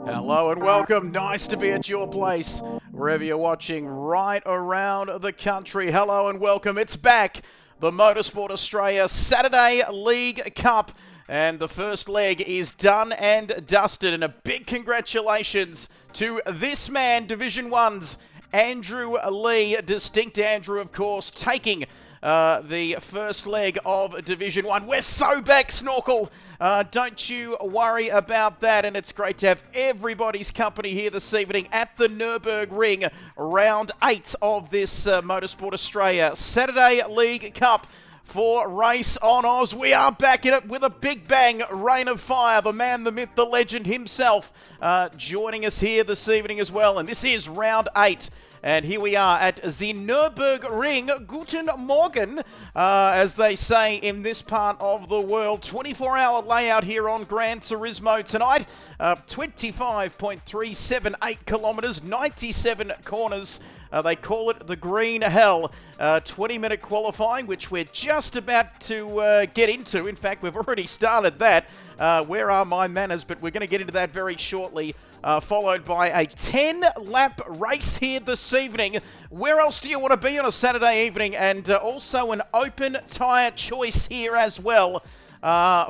Hello and welcome. Nice to be at your place, wherever you're watching right around the country. Hello and welcome. It's back. The Motorsport Australia Saturday League Cup. And the first leg is done and dusted. And a big congratulations to this man, Division 1's Andrew Lee. Distinct Andrew, of course, taking the first leg of Division 1. We're so back, Snorkel. Don't you worry about that. And it's great to have everybody's company here this evening at the Nurburgring, round 8 of this Motorsport Australia Saturday League Cup for RaceOnOz. We are back in it with a big bang. Rain of Fire, the man, the myth, the legend himself, joining us here this evening as well. And this is round 8. And here we are at the Nurburgring. Guten Morgen, as they say in this part of the world. 24-hour layout here on Gran Turismo tonight. 25.378 kilometres, 97 corners. They call it the Green Hell. 20-minute qualifying, which we're just about to get into. In fact, we've already started that. Where are my manners? But we're going to get into that very shortly. Followed by a 10-lap race here this evening. Where else do you want to be on a Saturday evening? And also an open tyre choice here as well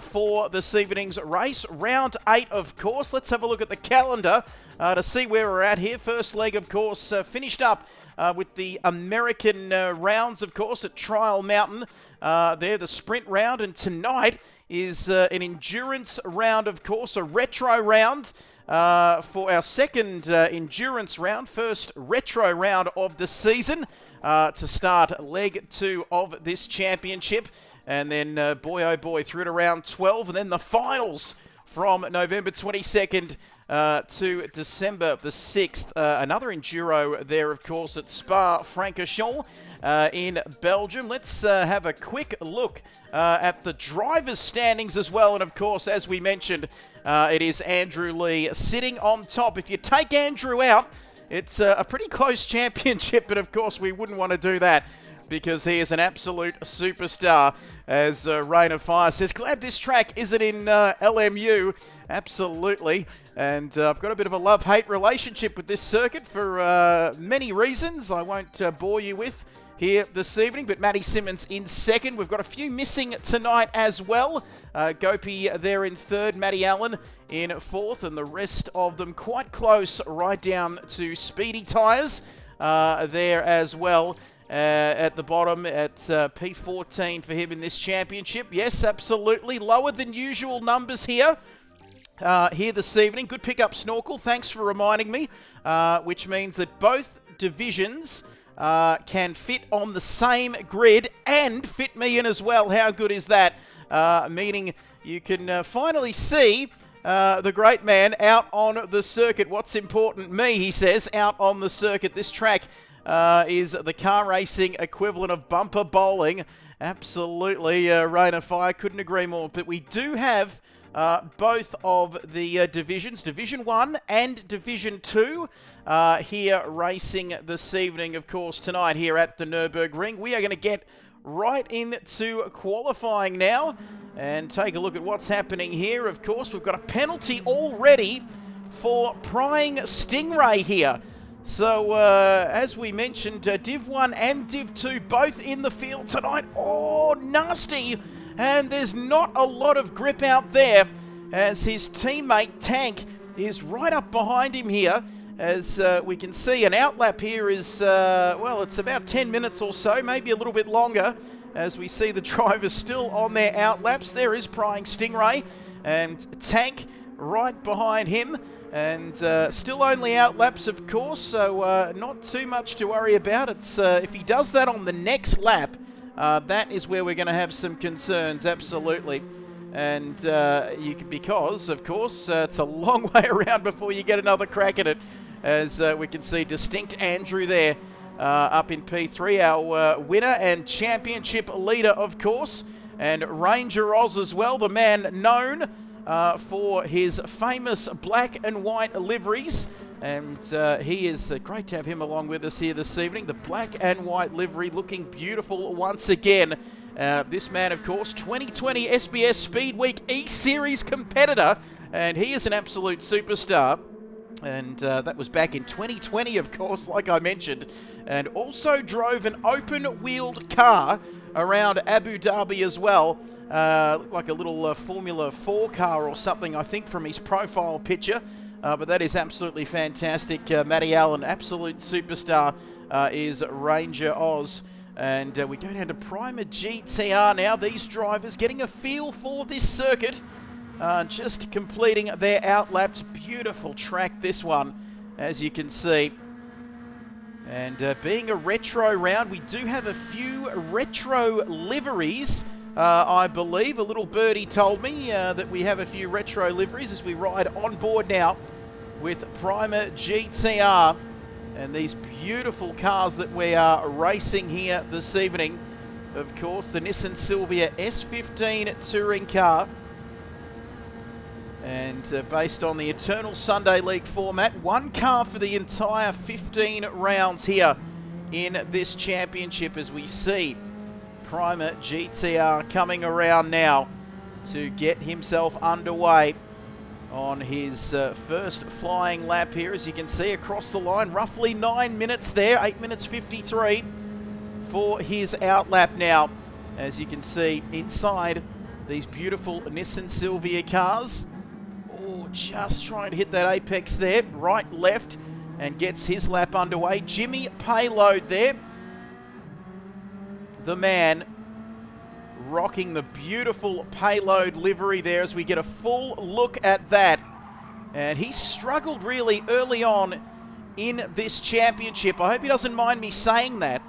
for this evening's race. Round 8, of course. Let's have a look at the calendar to see where we're at here. First leg, of course, finished up with the American rounds, of course, at Trial Mountain. There, the sprint round. And tonight is an endurance round, of course, a retro round. For our second endurance round, first retro round of the season to start leg 2 of this championship. And then, boy oh boy, through to round 12. And then the finals from November 22nd to December the 6th. Another enduro there, of course, at Spa-Francorchamps in Belgium. Let's have a quick look at the drivers' standings as well. And, of course, as we mentioned, it is Andrew Lee sitting on top. If you take Andrew out, it's a pretty close championship, but of course we wouldn't want to do that because he is an absolute superstar. As Rain of Fire says, glad this track isn't in LMU. Absolutely. And I've got a bit of a love-hate relationship with this circuit for many reasons I won't bore you with here this evening, but Matty Simmons in second. We've got a few missing tonight as well. Gopi there in third, Matty Allen in fourth, and the rest of them quite close right down to speedy tyres there as well. At the bottom at P14 for him in this championship. Yes, absolutely. Lower than usual numbers here. here this evening. Good pick-up, Snorkel. Thanks for reminding me, which means that both divisions can fit on the same grid and fit me in as well. How good is that? Meaning you can finally see the great man out on the circuit. What's important, me, he says, out on the circuit. This track is the car racing equivalent of bumper bowling. Absolutely, rain and fire. Couldn't agree more. But we do have both of the divisions, Division 1 and Division 2, here racing this evening, of course, tonight here at the Nurburgring. We are going to get right into qualifying now and take a look at what's happening here. Of course, we've got a penalty already for prying Stingray here. So, as we mentioned, Div 1 and Div 2 both in the field tonight. Oh, nasty! And there's not a lot of grip out there as his teammate Tank is right up behind him here. As we can see, an outlap here is, well, it's about 10 minutes or so, maybe a little bit longer, as we see the drivers still on their outlaps. There is Prying Stingray and Tank right behind him, and still only outlaps, of course, so not too much to worry about. It's if he does that on the next lap, that is where we're going to have some concerns, absolutely. And because, of course, it's a long way around before you get another crack at it. As we can see, Distinct Andrew there up in P3, our winner and championship leader, of course. And Ranger Oz as well, the man known for his famous black and white liveries. And he is great to have him along with us here this evening. The black and white livery looking beautiful once again. This man, of course, 2020 SBS Speed Week E-Series competitor, and he is an absolute superstar. And that was back in 2020, of course, like I mentioned. And also drove an open-wheeled car around Abu Dhabi as well. Looked like a little Formula 4 car or something, I think, from his profile picture. But that is absolutely fantastic. Matty Allen, absolute superstar, is Ranger Oz. And we go down to Primer GTR now. These drivers getting a feel for this circuit. Just completing their outlaps. Beautiful track, this one, as you can see. And being a retro round, we do have a few retro liveries. I believe a little birdie told me that we have a few retro liveries as we ride on board now with Primer GTR. And these beautiful cars that we are racing here this evening. Of course, the Nissan Silvia S15 touring car. And based on the Eternal Sunday League format, one car for the entire 15 rounds here in this championship, as we see Primer GTR coming around now to get himself underway on his first flying lap here. As you can see across the line, roughly 9 minutes there, 8 minutes 53 for his outlap now. As you can see inside these beautiful Nissan Silvia cars. Oh, just trying to hit that apex there, right, left, and gets his lap underway. Jimmy Payload there, the man rocking the beautiful Payload livery there as we get a full look at that. And he struggled really early on in this championship. I hope he doesn't mind me saying that,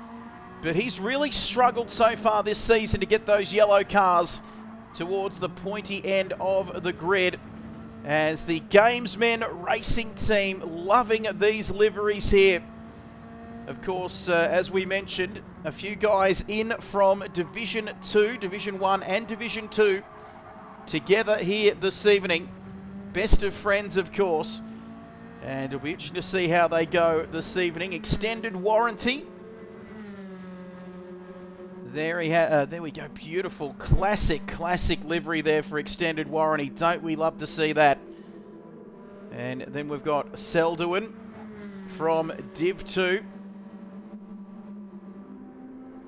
but he's really struggled so far this season to get those yellow cars towards the pointy end of the grid. As the Gamesmen Racing team loving these liveries here. Of course, as we mentioned, a few guys in from Division 2, Division 1 and Division 2 together here this evening. Best of friends, of course. And it'll be interesting to see how they go this evening. Extended warranty. There we go. Beautiful, classic livery there for extended warranty. Don't we love to see that? And then we've got Selduin from Div 2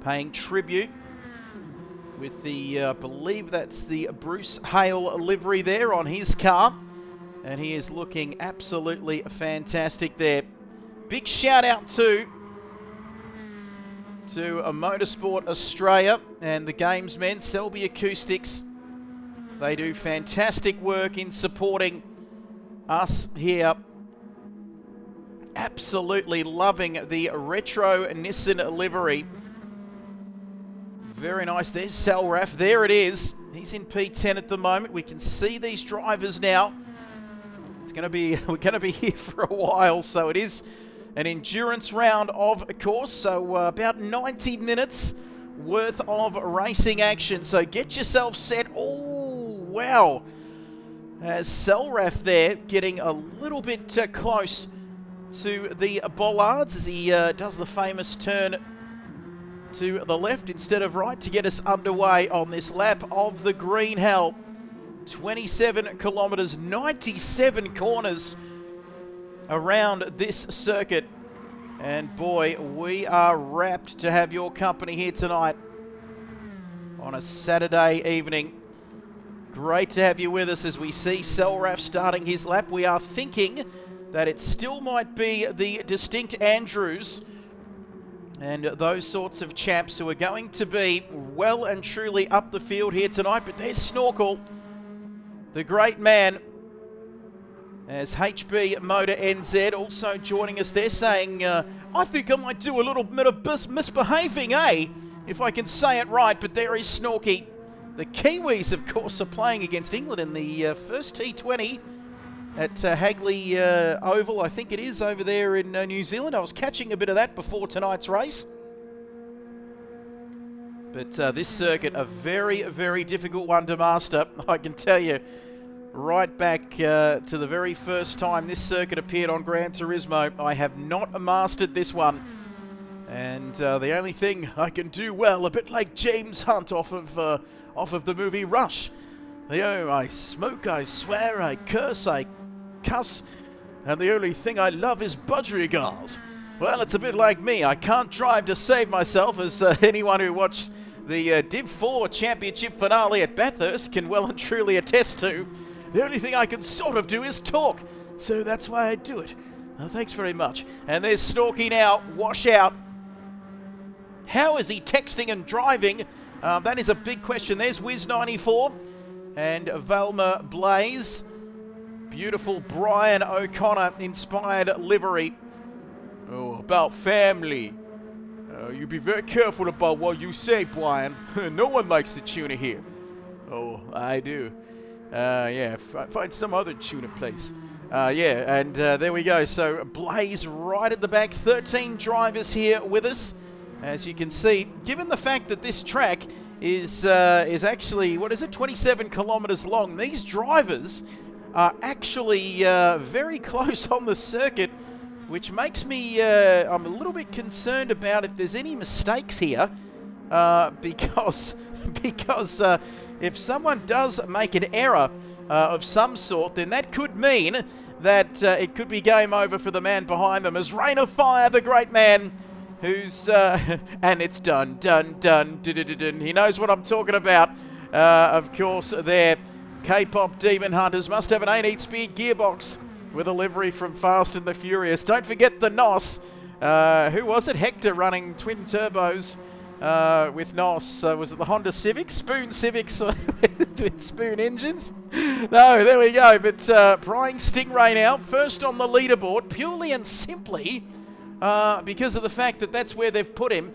paying tribute with the, I believe that's the Bruce Hale livery there on his car. And he is looking absolutely fantastic there. Big shout out to a Motorsport Australia and the Gamesmen, Selby Acoustics. They do fantastic work in supporting us here absolutely loving the retro Nissan livery. Very nice. There's Selraf. There it is. He's in P10 at the moment. We can see these drivers now. It's going to be, we're going to be here for a while, so it is an endurance round, of course. So about 90 minutes worth of racing action. So get yourself set. Oh, wow. As Selraf there getting a little bit close to the bollards as he does the famous turn to the left instead of right to get us underway on this lap of the Green Hell. 27 kilometres, 97 corners around this circuit. And boy, we are rapt to have your company here tonight on a Saturday evening. Great to have you with us as we see Selraf starting his lap. We are thinking that it still might be the distinct Andrews and those sorts of chaps who are going to be well and truly up the field here tonight. But there's Snorkel, the great man, as HB Motor NZ also joining us there saying, I think I might do a little bit of misbehaving, if I can say it right. But there is Snorky. The Kiwis, of course, are playing against England in the first T20 at Hagley Oval, I think it is, over there in New Zealand. I was catching a bit of that before tonight's race. But this circuit, a very, very difficult one to master, I can tell you. Right back to the very first time this circuit appeared on Gran Turismo, I have not mastered this one. And the only thing I can do well, a bit like James Hunt off of the movie Rush. I smoke, I swear, I curse, I cuss, and the only thing I love is budgerigars. Well, it's a bit like me. I can't drive to save myself, as anyone who watched the Div 4 Championship finale at Bathurst can well and truly attest to. The only thing I can sort of do is talk, so that's why I do it. Thanks very much. And there's Snorky now, wash out. How is he texting and driving? That is a big question. There's Wiz94 and Valma Blaze. Beautiful Brian O'Connor inspired livery. Oh, about family. You be very careful about what you say, Brian. No one likes the tuna here. Oh, I do. Yeah, find some other tuna place. Yeah, and there we go. So Blaze right at the back. 13 drivers here with us. As you can see, given the fact that this track is actually, 27 kilometres long, these drivers are actually very close on the circuit, which makes me, I'm a little bit concerned about if there's any mistakes here, because if someone does make an error of some sort, then that could mean that it could be game over for the man behind them, as Rain of Fire, the great man, who's, and it's done. He knows what I'm talking about. Of course, there, K-pop Demon Hunters must have an 8-speed gearbox with a livery from Fast and the Furious. Don't forget the NOS. Who was it? Hector running twin turbos with NOS. Was it the Honda Civic? Spoon Civics with Spoon engines? No, there we go. But Prying Stingray now, first on the leaderboard, purely and simply because of the fact that that's where they've put him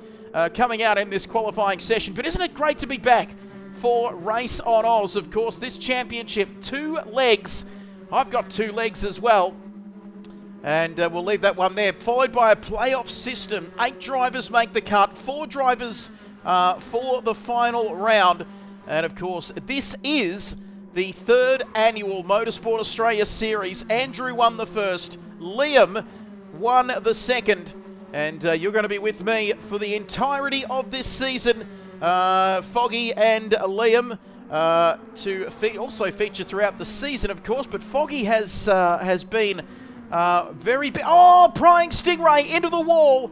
coming out in this qualifying session. But isn't it great to be back for RaceOnOz? Of course, this championship, 2 legs. I've got 2 legs as well. And we'll leave that one there. Followed by a playoff system. 8 drivers make the cut. 4 drivers for the final round. And of course, this is the 3rd annual Motorsport Australia Series. Andrew won the first. Liam won the second. And you're going to be with me for the entirety of this season. Foggy and Liam to also feature throughout the season, of course. But Foggy has been very big. Oh, Prying Stingray into the wall.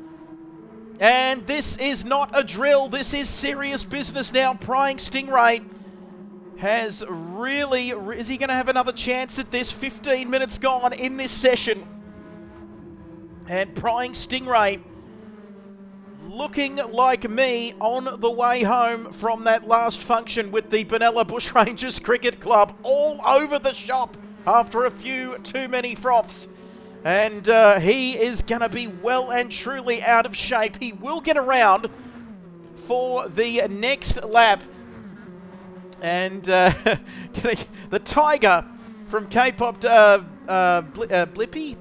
And this is not a drill. This is serious business now. Prying Stingray has really... Is he going to have another chance at this? 15 minutes gone in this session. And Prying Stingray looking like me on the way home from that last function with the Benalla Bushrangers Cricket Club, all over the shop after a few too many froths. And he is going to be well and truly out of shape. He will get around for the next lap. And the Tiger from K-Pop, Blurpy,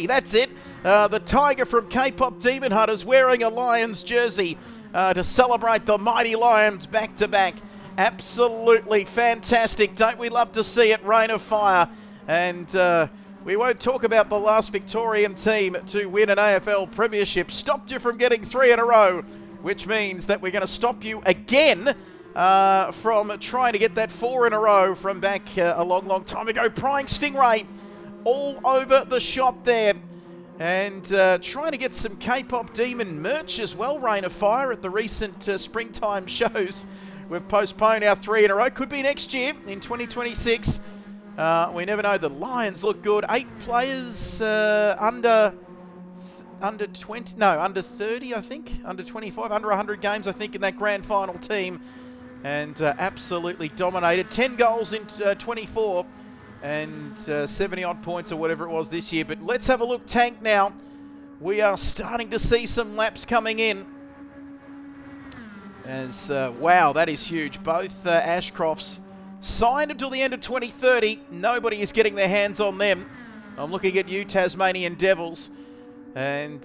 that's it. The Tiger from K-Pop Demon Hunters wearing a Lions jersey to celebrate the mighty Lions back-to-back. Absolutely fantastic. Don't we love to see it? Rain of fire. And we won't talk about the last Victorian team to win an AFL premiership. Stopped you from getting 3 in a row, which means that we're going to stop you again from trying to get that 4 in a row from back a long time ago. Prying Stingray all over the shop there. And trying to get some K-Pop Demon merch as well, Rain of Fire, at the recent springtime shows. We've postponed our 3 in a row. Could be next year in 2026. We never know. The Lions look good. 8 players under 20, no, under 30, I think. Under 25, under 100 games, I think, in that grand final team. And absolutely dominated. 10 goals in 24 and 70-odd points or whatever it was this year. But let's have a look. Tank now. We are starting to see some laps coming in. As, wow, that is huge. Both Ashcrofts signed until the end of 2030. Nobody is getting their hands on them. I'm looking at you, Tasmanian Devils. And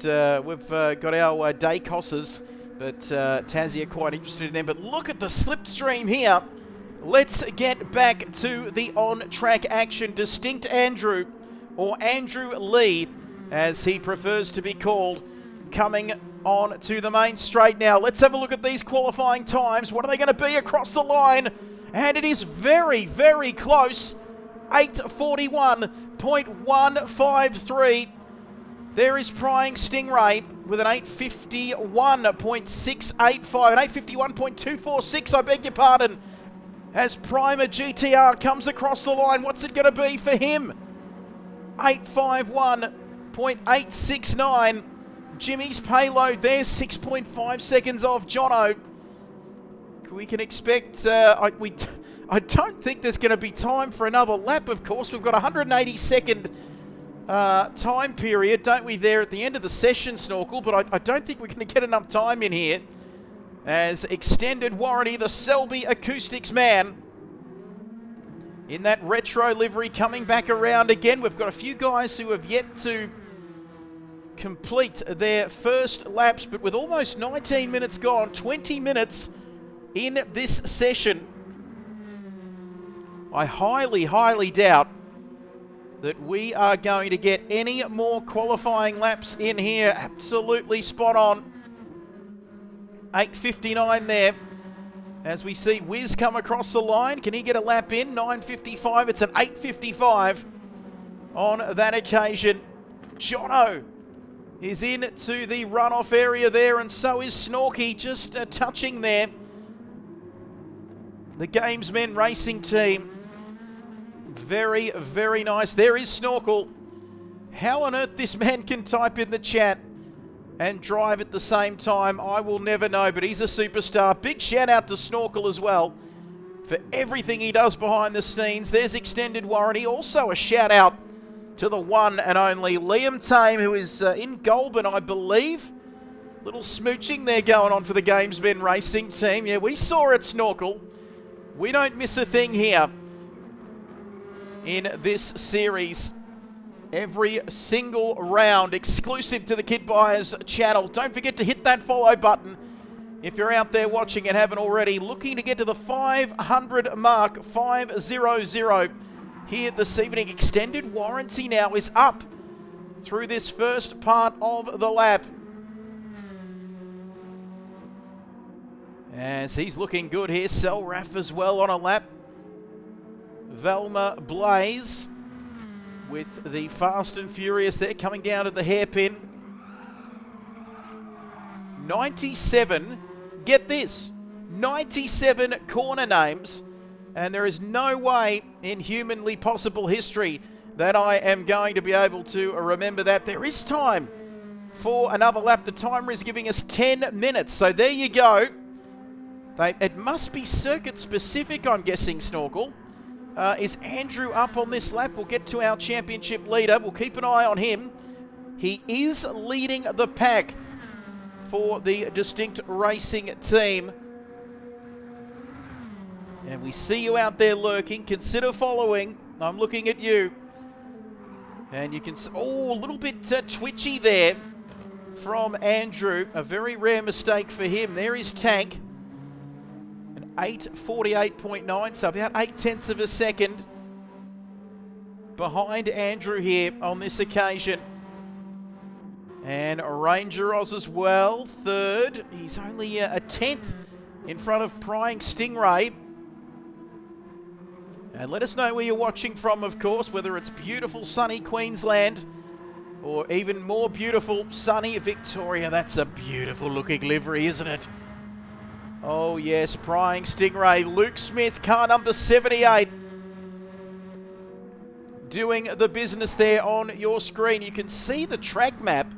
we've got our Dacosses, but Tassie are quite interested in them. But look at the slipstream here. Let's get back to the on-track action. Distinct Andrew, or Andrew Lee, as he prefers to be called, coming on to the main straight now. Let's have a look at these qualifying times. What are they going to be across the line? And it is very, very close. 8:41.153. There is Prying Stingray with an 8:51.685, an 8:51.246, I beg your pardon. As Primer GTR comes across the line, what's it going to be for him? 8:51.869. Jimmy's payload there, 6.5 seconds off Jono. We can expect, I don't think there's going to be time for another lap, of course. We've got a 180-second time period, don't we, there at the end of the session, Snorkel? But I don't think we're going to get enough time in here. As extended warranty, the Selby Acoustics man in that retro livery coming back around again. We've got a few guys who have yet to complete their first laps, but with almost 19 minutes gone, 20 minutes in this session, I highly, highly doubt that we are going to get any more qualifying laps in here. Absolutely spot on. 8:59 there. As we see Wiz come across the line. Can he get a lap in? 9:55. It's an 8:55 on that occasion. Jono is into the runoff area there, and so is Snorky, just touching there. The Gamesmen Racing team. Very, very nice. There is Snorkel. How on earth this man can type in the chat and drive at the same time, I will never know, but he's a superstar. Big shout out to Snorkel as well for everything he does behind the scenes. There's extended warranty. Also a shout out to the one and only Liam Tame, who is in Goulburn, I believe. Little smooching there going on for the Gamesmen Racing team. Yeah, we saw it, Snorkel. We don't miss a thing here in this series. Every single round exclusive to the Kit Buyers channel. Don't forget to hit that follow button if you're out there watching and haven't already. Looking to get to the 500 mark, 500 here this evening. Extended warranty now is up through this first part of the lap. As he's looking good here. Selraff as well on a lap. Velma Blaze with the Fast and Furious there coming down to the hairpin. 97, get this, 97 corner names, and there is no way in humanly possible history that I am going to be able to remember that. There is time for another lap. The timer is giving us 10 minutes, so there you go. It must be circuit specific, I'm guessing, Snorkel. Is Andrew up on this lap? We'll get to our championship leader. We'll keep an eye on him. He is leading the pack for the Distinct Racing team. And we see you out there lurking. Consider following. I'm looking at you. And you can see, oh, a little bit twitchy there from Andrew. A very rare mistake for him. There is Tank. An 8:48.9, so about 0.8 of a second behind Andrew here on this occasion. And RaceOnOz as well, third. He's only a 10th in front of Prying Stingray. And let us know where you're watching from, of course, whether it's beautiful sunny Queensland or even more beautiful sunny Victoria. That's a beautiful looking livery, isn't it? Oh yes, Prying Stingray. Luke Smith, car number 78. Doing the business there on your screen. You can see the track map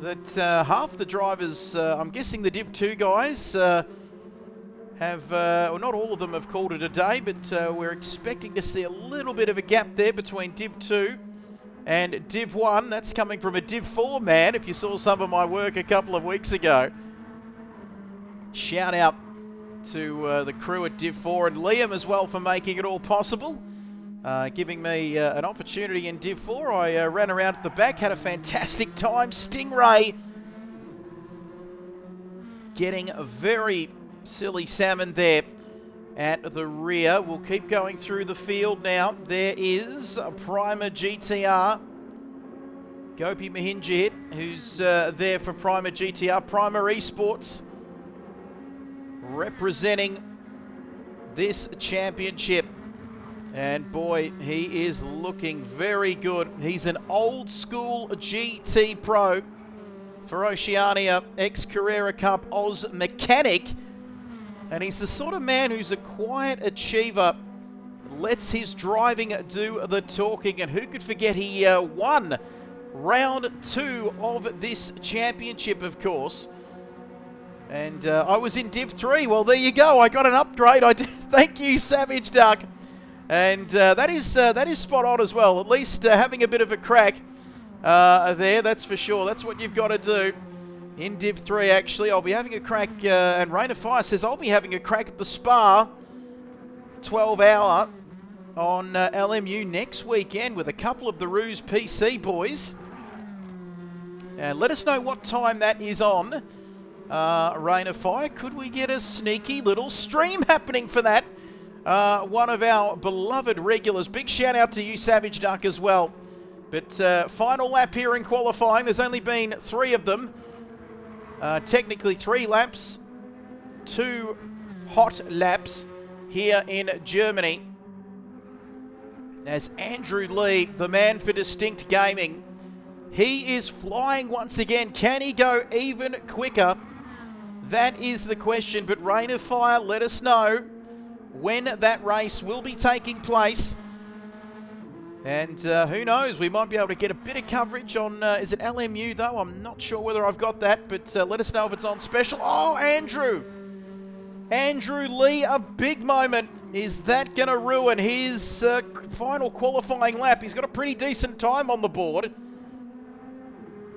that half the drivers, I'm guessing the Div 2 guys, have, well, not all of them have called it a day, but we're expecting to see a little bit of a gap there between Div 2 and Div 1. That's coming from a Div 4 man, if you saw some of my work a couple of weeks ago. Shout out to the crew at Div 4 and Liam as well for making it all possible. Giving me an opportunity in Div 4. I ran around at the back, had a fantastic time. Stingray getting a very silly salmon there at the rear. We'll keep going through the field now. There is a Primer GTR. Gopi Mahinjit, who's there for Primer GTR. Primer Esports representing this championship. And boy, he is looking very good. He's an old school GT pro for Oceania, ex-Carrera Cup Oz mechanic. And he's the sort of man who's a quiet achiever, lets his driving do the talking. And who could forget he won round 2 of this championship, of course. And I was in Div 3. Well, there you go. I got an upgrade. I did. Thank you, Savage Duck. And that is spot on as well. At least having a bit of a crack there, that's for sure. That's what you've got to do. In Div 3, actually, I'll be having a crack, and Rain of Fire says I'll be having a crack at the Spa 12-hour on LMU next weekend with a couple of the Ruse PC boys. And let us know what time that is on. Rain of Fire, could we get a sneaky little stream happening for that? One of our beloved regulars. Big shout out to you, Savage Duck, as well. But final lap here in qualifying. There's only been 3 of them. Technically 3 laps, 2 hot laps here in Germany. As Andrew Lee, the man for Distinct Gaming, he is flying once again. Can he go even quicker? That is the question. But Rain of Fire, let us know when that race will be taking place. And who knows, we might be able to get a bit of coverage on, is it LMU though? I'm not sure whether I've got that, but let us know if it's on special. Oh, Andrew Lee, a big moment. Is that going to ruin his final qualifying lap? He's got a pretty decent time on the board.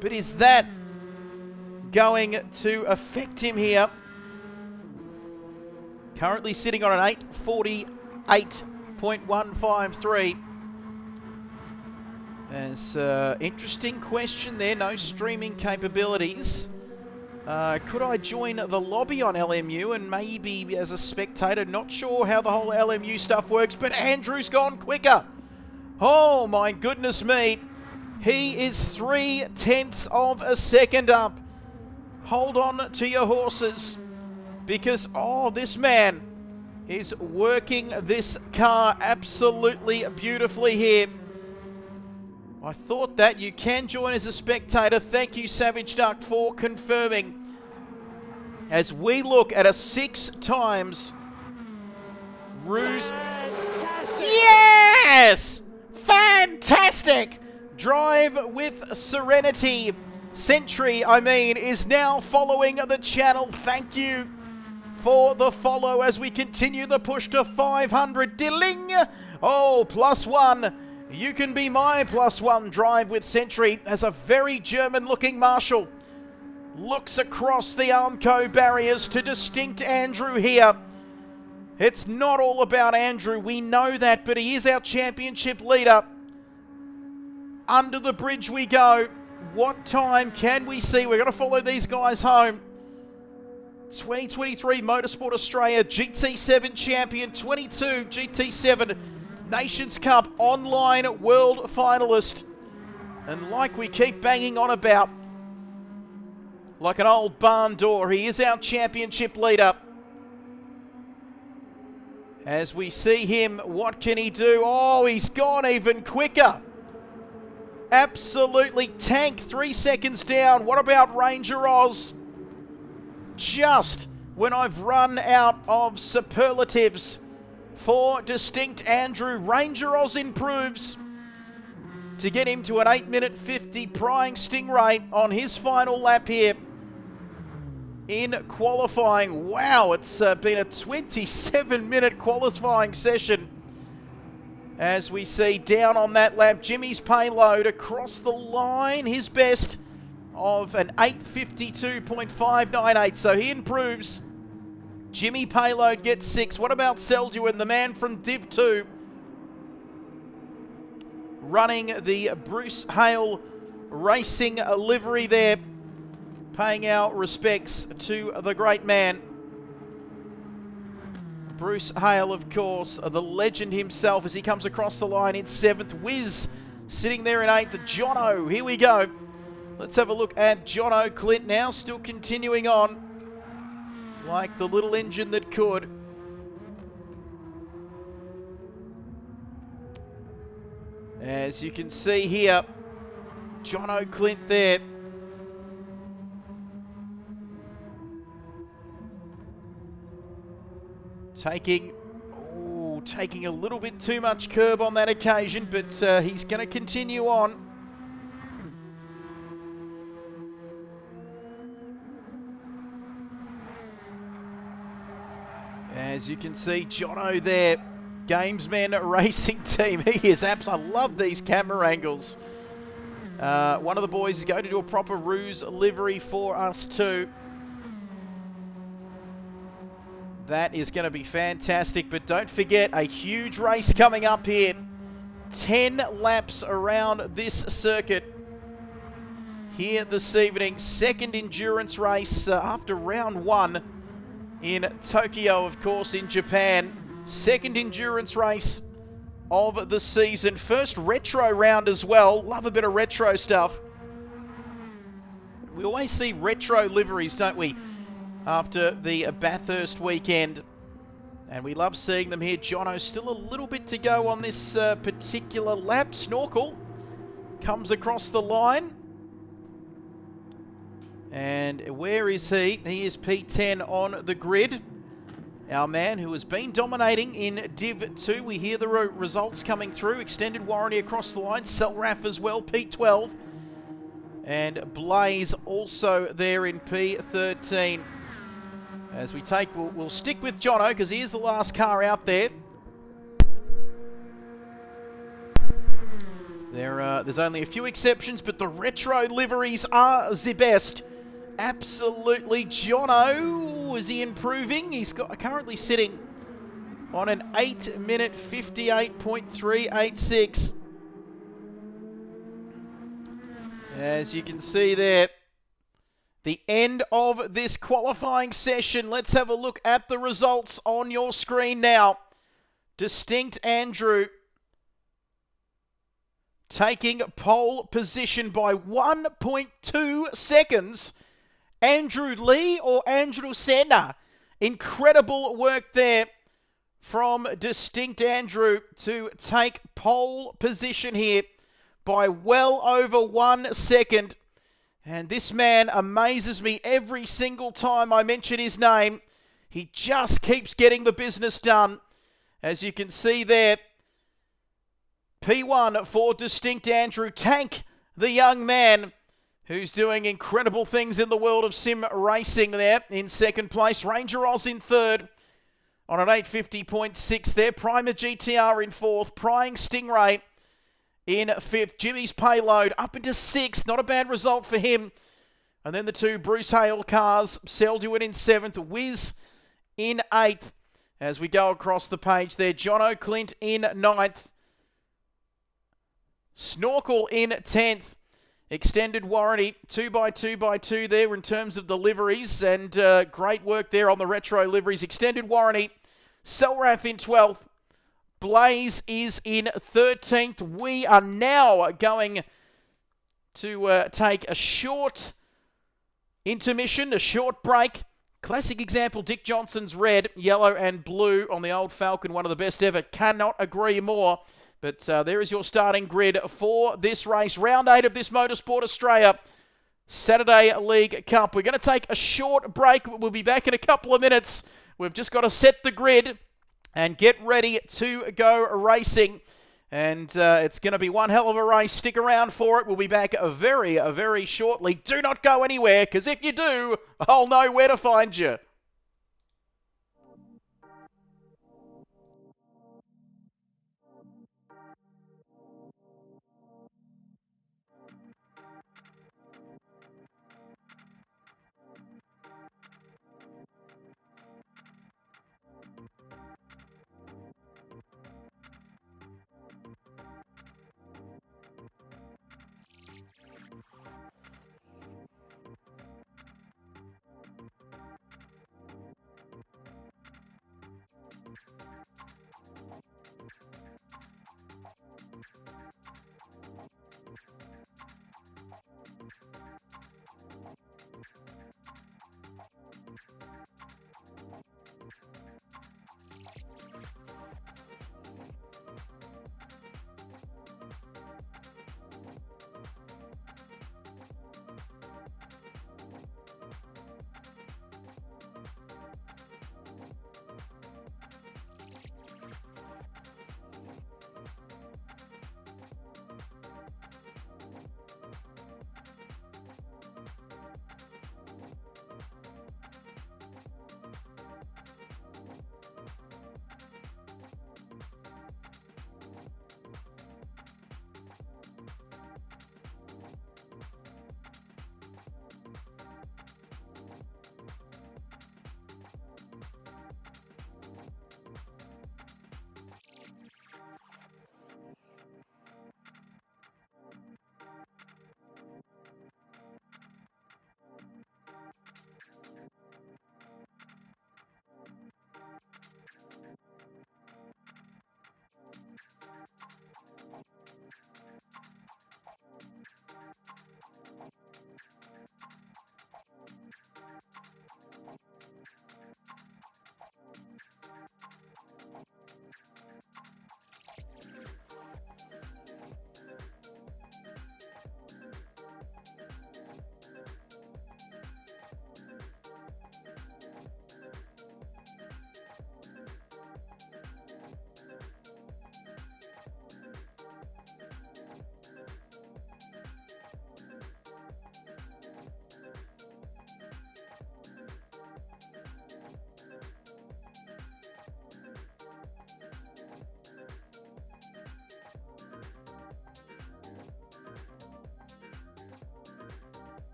But is that going to affect him here? Currently sitting on an 8:48.153. As interesting question there, no streaming capabilities. Could I join the lobby on LMU and maybe as a spectator? Not sure how the whole LMU stuff works, but Andrew's gone quicker. Oh my goodness me. He is 0.3 of a second up. Hold on to your horses because, oh, this man is working this car absolutely beautifully here. I thought that. You can join as a spectator. Thank you, Savage Duck, for confirming. As we look at a 6 times Ruse. Yes! Fantastic! Drive with Serenity. Sentry, I mean, is now following the channel. Thank you for the follow as we continue the push to 500. Dilling! Oh, +1. You can be my +1 drive with Century as a very German-looking Marshall looks across the Armco barriers to Distinct Andrew here. It's not all about Andrew, we know that, but he is our championship leader. Under the bridge we go. What time can we see? We're going to follow these guys home. 2023 Motorsport Australia GT7 champion, 22 GT7 Nations Cup online world finalist. And like we keep banging on about, like an old barn door, he is our championship leader. As we see him, what can he do? Oh, he's gone even quicker. Absolutely tank, 3 seconds down. What about RaceOnOz? Just when I've run out of superlatives for Distinct Andrew, RaceOnOz improves to get him to an 8-minute 50 prying Stingray on his final lap here in qualifying. Wow, it's been a 27-minute qualifying session. As we see down on that lap, Jimmy's payload across the line, his best of an 8:52.598. So he improves. Jimmy payload gets 6. What about Selduin, the man from Div 2? Running the Bruce Hale Racing livery there. Paying our respects to the great man. Bruce Hale, of course, the legend himself as he comes across the line in 7th. Wiz sitting there in 8th. Jono, here we go. Let's have a look at Jono Clint now, still continuing on like the little engine that could. As you can see here, Jono Clint there. Taking a little bit too much curb on that occasion, but he's going to continue on. As you can see, Jono there, Gamesman Racing Team. He is I love these camera angles. One of the boys is going to do a proper ruse livery for us too. That is going to be fantastic, but don't forget, a huge race coming up here. 10 laps around this circuit here this evening. Second endurance race after round 1 in Tokyo, of course, in Japan. Second endurance race of the season. First retro round as well. Love a bit of retro stuff. We always see retro liveries, don't we, after the Bathurst weekend. And we love seeing them here. Jono still a little bit to go on this particular lap. Snorkel comes across the line. And where is he? He is P10 on the grid. Our man who has been dominating in Div 2. We hear the results coming through. Extended warranty across the line. Selraf as well, P12. And Blaze also there in P13. As we take, we'll stick with Jono because he is the last car out there. There's only a few exceptions, but the retro liveries are the best. Absolutely, Jono, is he improving? He's currently sitting on an 8-minute 58.386. As you can see there, the end of this qualifying session. Let's have a look at the results on your screen now. Distinct Andrew taking pole position by 1.2 seconds. Andrew Lee or Andrew Senna? Incredible work there from Distinct Andrew to take pole position here by well over 1 second. And this man amazes me every single time I mention his name. He just keeps getting the business done. As you can see there, P1 for Distinct Andrew. Tank, the young man who's doing incredible things in the world of sim racing there in second place. Ranger Oz in third on an 850.6 there. Primer GTR in fourth. Prying Stingray in fifth. Jimmy's Payload up into sixth. Not a bad result for him. And then the two Bruce Hale cars. Selduin in seventh. Wiz in eighth. As we go across the page there, John O'Clint in ninth. Snorkel in 10th. Extended warranty, 2x2x2 there in terms of the liveries, and great work there on the retro liveries. Extended warranty, Selraf in 12th. Blaze is in 13th. We are now going to take a short intermission, a short break. Classic example, Dick Johnson's red, yellow and blue on the old Falcon, one of the best ever. Cannot agree more. But there is your starting grid for this race. Round 8 of this Motorsport Australia Saturday League Cup. We're going to take a short break. We'll be back in a couple of minutes. We've just got to set the grid and get ready to go racing. And it's going to be one hell of a race. Stick around for it. We'll be back very shortly. Do not go anywhere, because if you do, I'll know where to find you.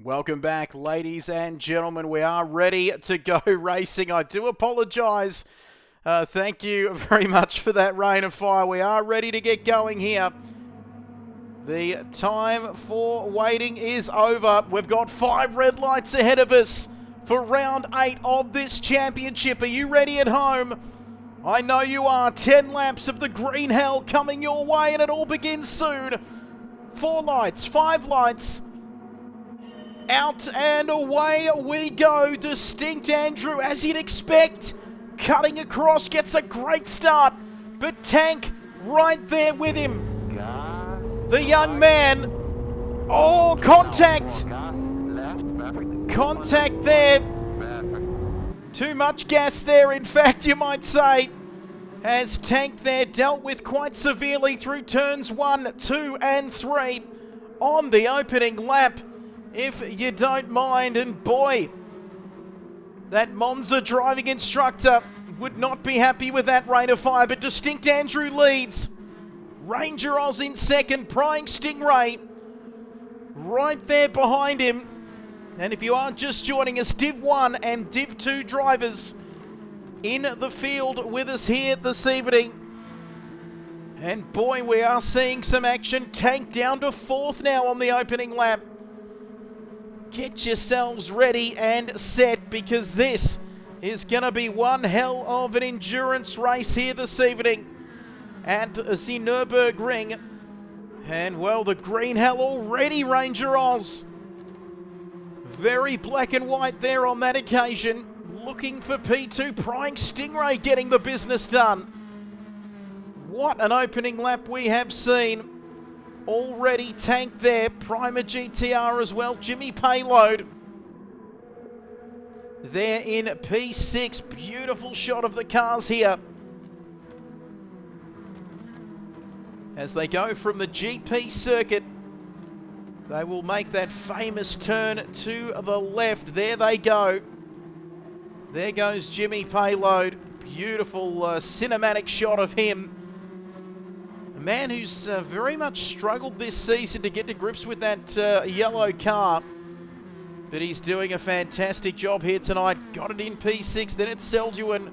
Welcome back, ladies and gentlemen. We are ready to go racing. I do apologise. Thank you very much for that rain of fire. We are ready to get going here. The time for waiting is over. We've got 5 red lights ahead of us for round 8 of this championship. Are you ready at home? I know you are. 10 laps of the green hell coming your way, and it all begins soon. 4 lights, 5 lights. Out and away we go. Distinct Andrew, as you'd expect, cutting across, gets a great start, but Tank right there with him. The young man, oh, contact. Contact there. Too much gas there, in fact, you might say, as Tank there dealt with quite severely through turns 1, 2 and 3 on the opening lap, if you don't mind. And boy, that Monza driving instructor would not be happy with that rain of fire, but Distinct Andrew leads. RaceOnOz in second, Prying Stingray right there behind him. And if you are just joining us, Div 1 and Div 2 drivers in the field with us here this evening. And boy, we are seeing some action. Tank down to 4th now on the opening lap. Get yourselves ready and set, because this is going to be one hell of an endurance race here this evening at the Nurburgring. And well, the green hell already, RaceOnOz. Very black and white there on that occasion. Looking for P2, Prying Stingray getting the business done. What an opening lap we have seen. Already Tank there, Primer GTR as well, Jimmy Payload there in P6. Beautiful shot of the cars here as they go from the GP circuit. They will make that famous turn to the left. There they go. There goes Jimmy Payload. Beautiful cinematic shot of him. A man who's very much struggled this season to get to grips with that yellow car. But he's doing a fantastic job here tonight. Got it in P6, then it's Selduin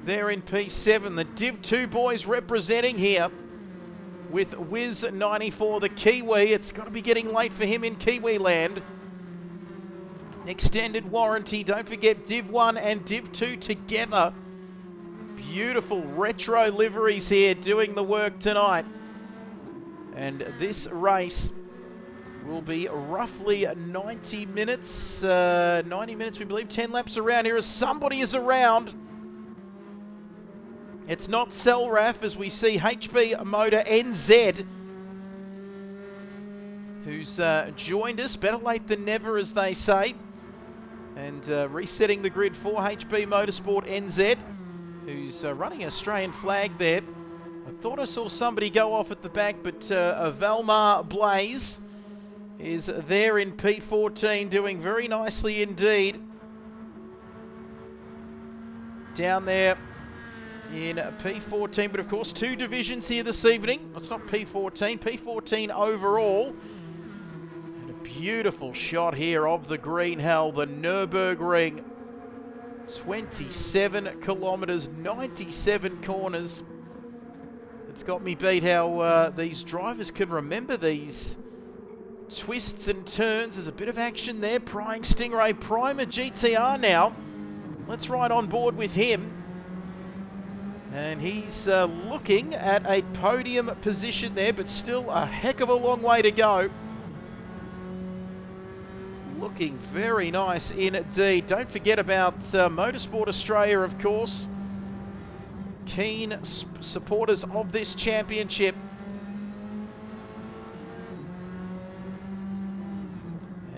there in P7. The Div 2 boys representing here with Wiz94, the Kiwi. It's got to be getting late for him in Kiwi land. Extended warranty. Don't forget Div 1 and Div 2 together. Beautiful retro liveries here doing the work tonight. And this race will be roughly 90 minutes. 90 minutes, we believe. 10 laps around here as somebody is around. It's not Selraf, as we see HB Motor NZ, who's joined us. Better late than never, as they say. And resetting the grid for HB Motorsport NZ, who's running an Australian flag there. I thought I saw somebody go off at the back, but Valmar Blaze is there in P14, doing very nicely indeed. Down there in P14, but of course 2 divisions here this evening. It's not P14, P14 overall. And a beautiful shot here of the green hell, the Nurburgring. 27 kilometers, 97 corners. It's got me beat how these drivers can remember these twists and turns. There's a bit of action there. Prying Stingray, Primer GTR now. Let's ride on board with him. And he's looking at a podium position there, but still a heck of a long way to go. Looking very nice indeed. Don't forget about Motorsport Australia, of course. Keen supporters of this championship.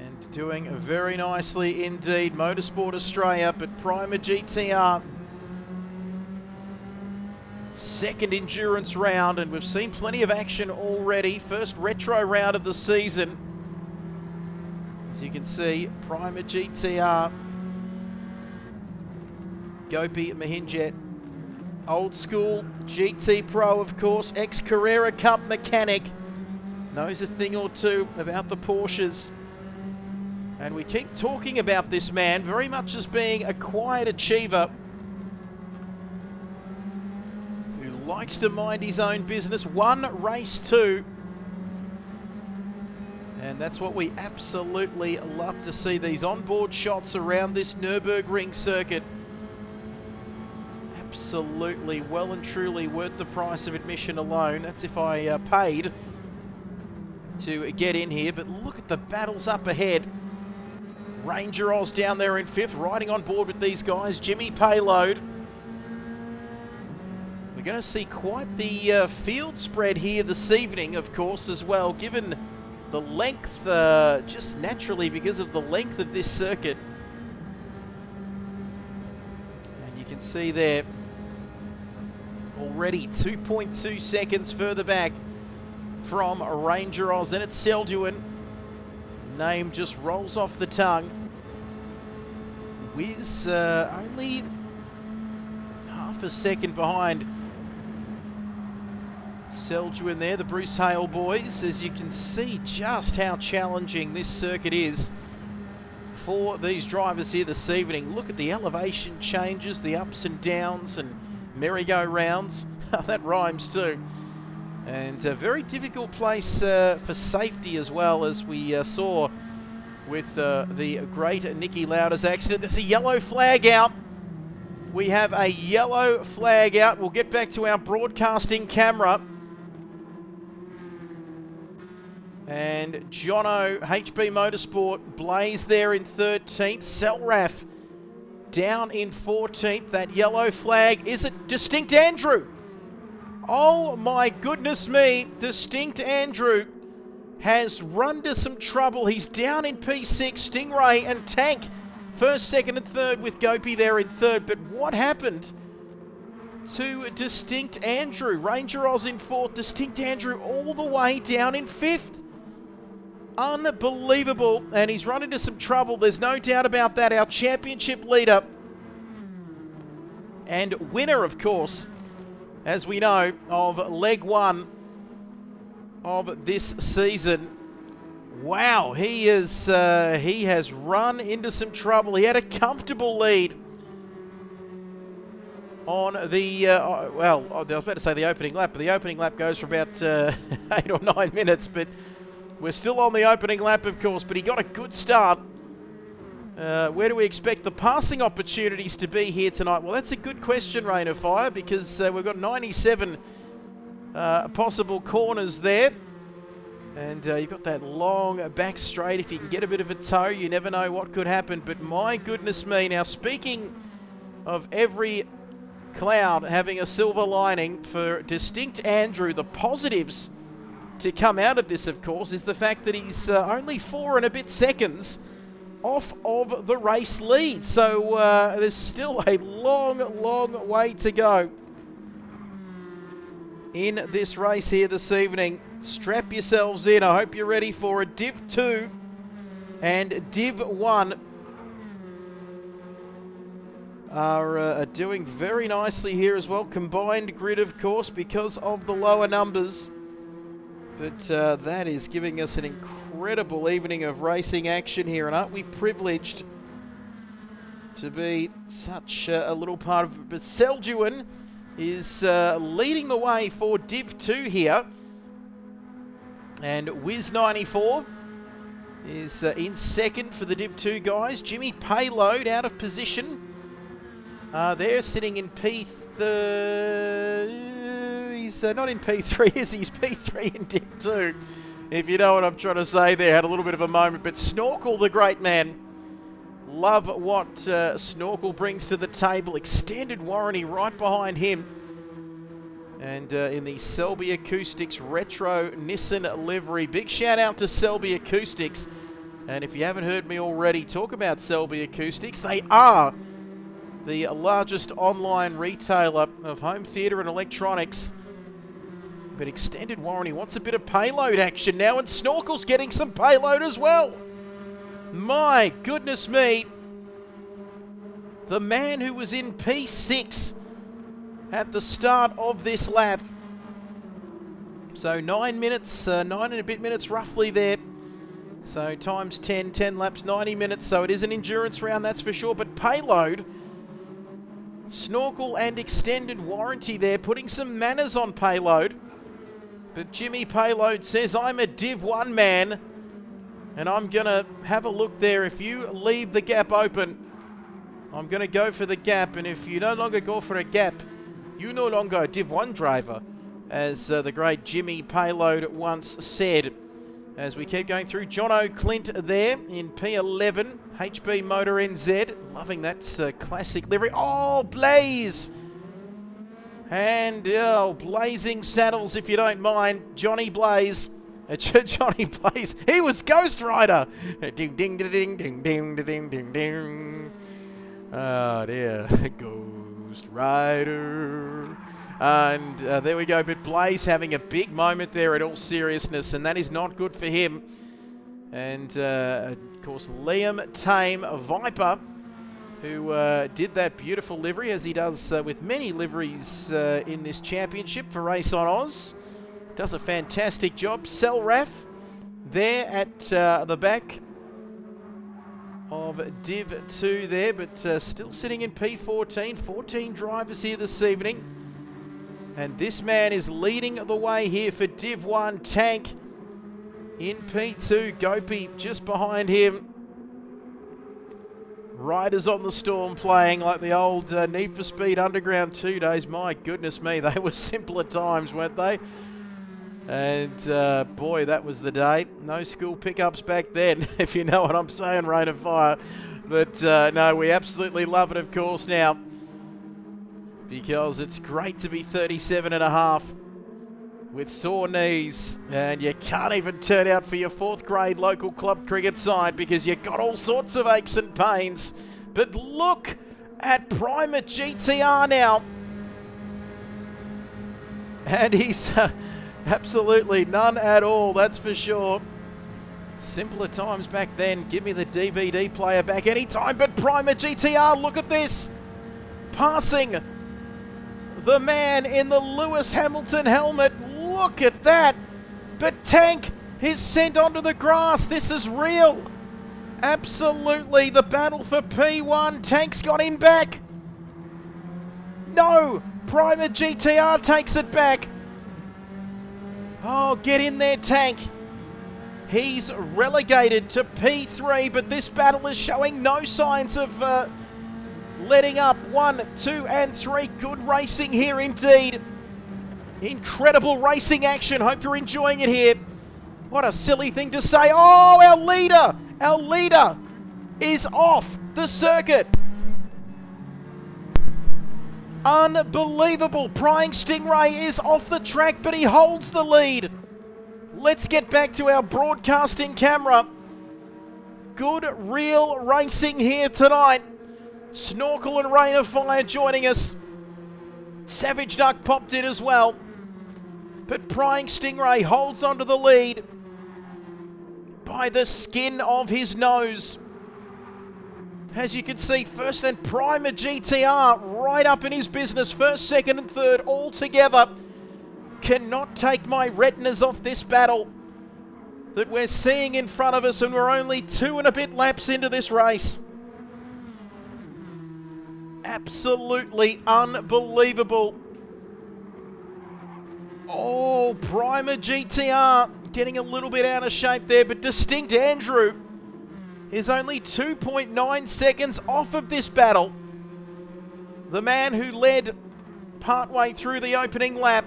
And doing very nicely indeed. Motorsport Australia, but Primer GTR. Second endurance round, and we've seen plenty of action already. First retro round of the season. As you can see, Primer GTR, Gopi Mahinjet, old school GT Pro, of course, ex-Carrera Cup mechanic, knows a thing or two about the Porsches. And we keep talking about this man very much as being a quiet achiever who likes to mind his own business. One race, two. And that's what we absolutely love to see, these onboard shots around this Nurburgring circuit. Absolutely well and truly worth the price of admission alone. That's if I paid to get in here. But look at the battles up ahead. RaceOnOz down there in 5th, riding on board with these guys. Jimmy Payload. We're going to see quite the field spread here this evening, of course, as well, given the length, just naturally because of the length of this circuit. And you can see there, already 2.2 seconds further back from RaceOnOz, and it's Selduin. Name just rolls off the tongue. Wiz only half a second behind Selduin there, the Bruce Hale boys, as you can see just how challenging this circuit is for these drivers here this evening. Look at the elevation changes, the ups and downs and merry-go-rounds. That rhymes too. And a very difficult place for safety as well, as we saw with the great Niki Lauda's accident. There's a yellow flag out. We have a yellow flag out. We'll get back to our broadcasting camera. And Jono, HB Motorsport, Blaze there in 13th. Selraf down in 14th. That yellow flag, is it Distinct Andrew? Oh my goodness me, Distinct Andrew has run to some trouble. He's down in P6, Stingray and Tank first, second and third, with Gopi there in third. But what happened to Distinct Andrew? RaceOnOz in 4th, Distinct Andrew all the way down in 5th. Unbelievable, and he's run into some trouble, there's no doubt about that. Our championship leader and winner, of course, as we know, of leg 1 of this season. Wow, he has run into some trouble. He had a comfortable lead on the, well, I was about to say the opening lap, but the opening lap goes for about 8 or 9 minutes, but we're still on the opening lap, of course, but he got a good start. Where do we expect the passing opportunities to be here tonight? Well, that's a good question, Rain of Fire, because we've got 97 possible corners there. And you've got that long back straight. If you can get a bit of a toe, you never know what could happen. But my goodness me. Now, speaking of every cloud having a silver lining, for Distinct Andrew, the positives to come out of this, of course, is the fact that he's only 4 and a bit seconds off of the race lead. So there's still a long, long way to go in this race here this evening. Strap yourselves in. I hope you're ready for a Div 2 and Div 1 are doing very nicely here as well. Combined grid, of course, because of the lower numbers. But that is giving us an incredible evening of racing action here. And aren't we privileged to be such a little part of it? But Selduin is leading the way for Div 2 here. And Wiz94 is in second for the Div 2 guys. Jimmy Payload out of position. They're sitting in P3. He's not in P3, is he? He's P3 in Div 2. If you know what I'm trying to say there. Had a little bit of a moment. But Snorkel, the great man. Love what Snorkel brings to the table. Extended warranty right behind him. And in the Selby Acoustics Retro Nissan livery. Big shout out to Selby Acoustics. And if you haven't heard me already talk about Selby Acoustics, they are the largest online retailer of home theatre and electronics. But extended warranty wants a bit of payload action now, and Snorkel's getting some payload as well. My goodness me. The man who was in P6 at the start of this lap. So 9 minutes, 9 and a bit minutes roughly there So times 10, 10 laps, 90 minutes. So it is an endurance round, that's for sure. But payload, snorkel and extended warranty there, putting some manners on payload. But Jimmy Payload says, I'm a Div 1 man, and I'm going to have a look there. If you leave the gap open, I'm going to go for the gap. And if you no longer go for a gap, you're no longer a Div 1 driver, as the great Jimmy Payload once said. As we keep going through, Jono Clint there in P11, HB Motor NZ. Loving that classic livery. Oh, Blaze! And blazing saddles, if you don't mind. Johnny Blaze. Johnny Blaze. He was Ghost Rider. Ding, ding, ding, ding, ding, ding, ding, ding, ding. Oh, dear. Ghost Rider. And there we go. But Blaze having a big moment there in all seriousness, and that is not good for him. And, of course, Liam Tame, a Viper, who did that beautiful livery, as he does with many liveries in this championship for RaceOnOz. Does a fantastic job. Selraf there at the back of Div 2 there, but still sitting in P14. 14 drivers here this evening. And this man is leading the way here for Div 1. Tank in P2. Gopi just behind him. Riders on the Storm playing like the old Need for Speed Underground 2 days. My goodness me, they were simpler times, weren't they? And boy, that was the day. No school pickups back then, if you know what I'm saying, Rain and Fire. But no, we absolutely love it, of course, now. Because it's great to be 37 and a half with sore knees, and you can't even turn out for your 4th grade local club cricket side because you got all sorts of aches and pains. But look at Primer GTR now. And he's absolutely none at all, that's for sure. Simpler times back then. Give me the DVD player back anytime. But Primer GTR, look at this. Passing the man in the Lewis Hamilton helmet. Look at that. But Tank is sent onto the grass. This is real. Absolutely. The battle for P1. Tank's got him back. No. Primer GTR takes it back. Oh, get in there, Tank. He's relegated to P3, but this battle is showing no signs of letting up. 1, 2, and 3. Good racing here indeed. Incredible racing action. Hope you're enjoying it here. What a silly thing to say. Oh, our leader is off the circuit. Unbelievable. Prying Stingray is off the track, but he holds the lead. Let's get back to our broadcasting camera. Good real racing here tonight. Snorkel and Rain of Fire joining us. Savage Duck popped in as well. But Prying Stingray holds onto the lead by the skin of his nose. As you can see, first and Primer GTR right up in his business. First, second and third all together. Cannot take my retinas off this battle that we're seeing in front of us, and we're only 2 and a bit laps into this race. Absolutely unbelievable. Oh, Primer GTR getting a little bit out of shape there, but Distinct Andrew is only 2.9 seconds off of this battle. The man who led partway through the opening lap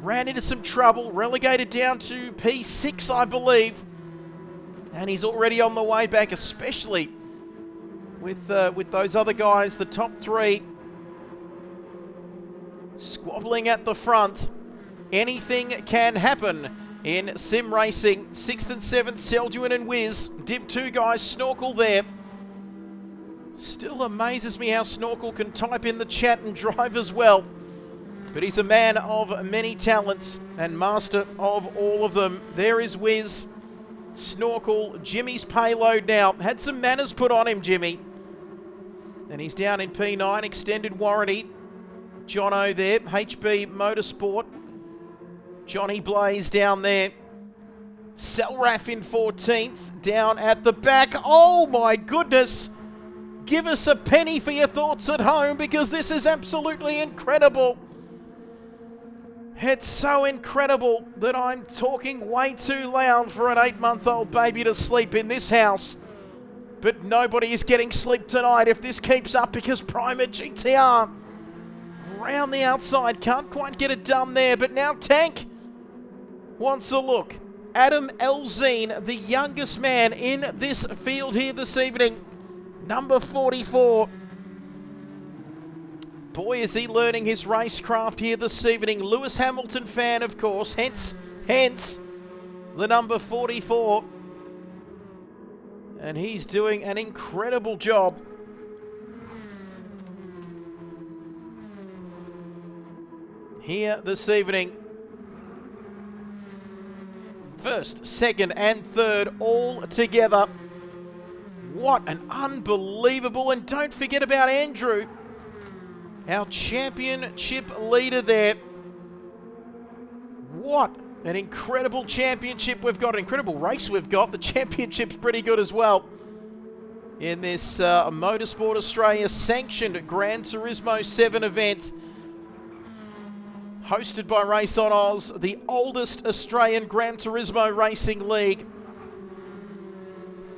ran into some trouble, relegated down to P6, I believe. And he's already on the way back, especially with those other guys, the top 3, squabbling at the front. Anything can happen in sim racing. 6th and 7th, Selduin and Wiz. Div 2 guys, Snorkel there. Still amazes me how Snorkel can type in the chat and drive as well. But he's a man of many talents and master of all of them. There is Wiz, Snorkel, Jimmy's Payload now. Had some manners put on him, Jimmy. And he's down in P9, extended warranty. Jono there, HB Motorsport. Johnny Blaze down there. Selraf in 14th, down at the back. Oh my goodness! Give us a penny for your thoughts at home, because this is absolutely incredible. It's so incredible that I'm talking way too loud for an 8-month-old baby to sleep in this house. But nobody is getting sleep tonight if this keeps up, because Prima GTR round the outside can't quite get it done there. But now Tank wants a look. Adam Elzine, the youngest man in this field here this evening, number 44. Boy, is he learning his racecraft here this evening. Lewis Hamilton fan, of course, hence the number 44. And he's doing an incredible job. Here this evening. First, second and third all together. What an unbelievable, and don't forget about Andrew, our championship leader there. What an incredible championship we've got, an incredible race we've got. The championship's pretty good as well in this Motorsport Australia sanctioned Gran Turismo 7 event, hosted by RaceOnOz, the oldest Australian Gran Turismo racing league.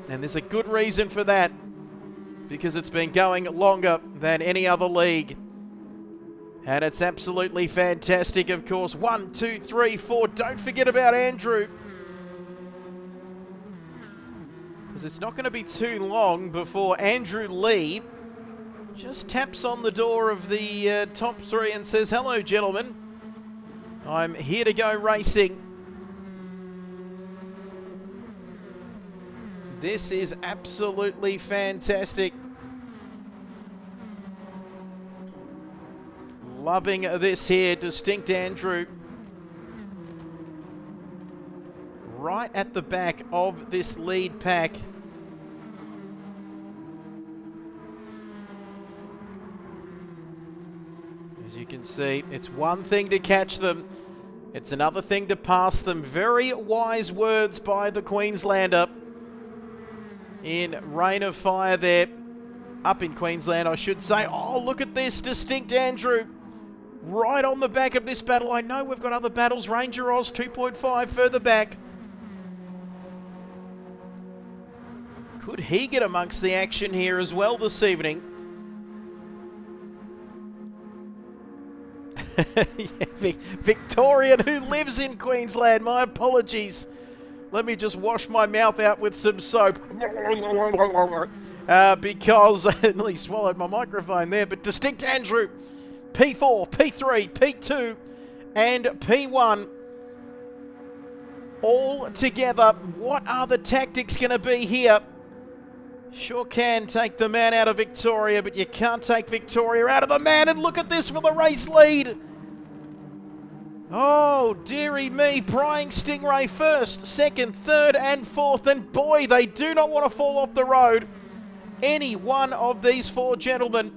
And there's a good reason for that, because it's been going longer than any other league. And it's absolutely fantastic, of course. 1, 2, 3, 4. Don't forget about Andrew, because it's not going to be too long before Andrew Lee just taps on the door of the top 3 and says, "Hello, gentlemen. I'm here to go racing." This is absolutely fantastic. Loving this here, Distinct Andrew. Right at the back of this lead pack. As you can see, it's one thing to catch them, it's another thing to pass them. Very wise words by the Queenslander in Rain of Fire there. Up in Queensland, I should say. Oh, look at this, Distinct Andrew. Right on the back of this battle. I know we've got other battles. Ranger Oz 2.5 further back. Could he get amongst the action here as well this evening? Yeah, Victorian, who lives in Queensland. My apologies. Let me just wash my mouth out with some soap. Because I nearly swallowed my microphone there. But Distinct Andrew, P4, P3, P2, and P1. All together. What are the tactics going to be here? Sure can take the man out of Victoria, but you can't take Victoria out of the man. And look at this for the race lead. Oh, dearie me. Prying Stingray first, second, third, and fourth. And boy, they do not want to fall off the road, any one of these 4 gentlemen,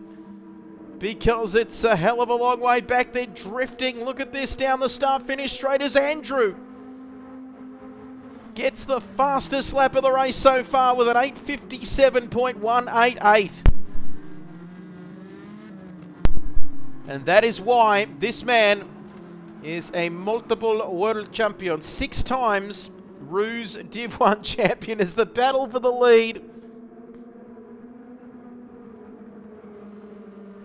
because it's a hell of a long way back. They're drifting. Look at this down the start-finish straight as Andrew gets the fastest lap of the race so far with an 8:57.188. And that is why this man is a multiple world champion, 6 times Ruse Div 1 champion, as the battle for the lead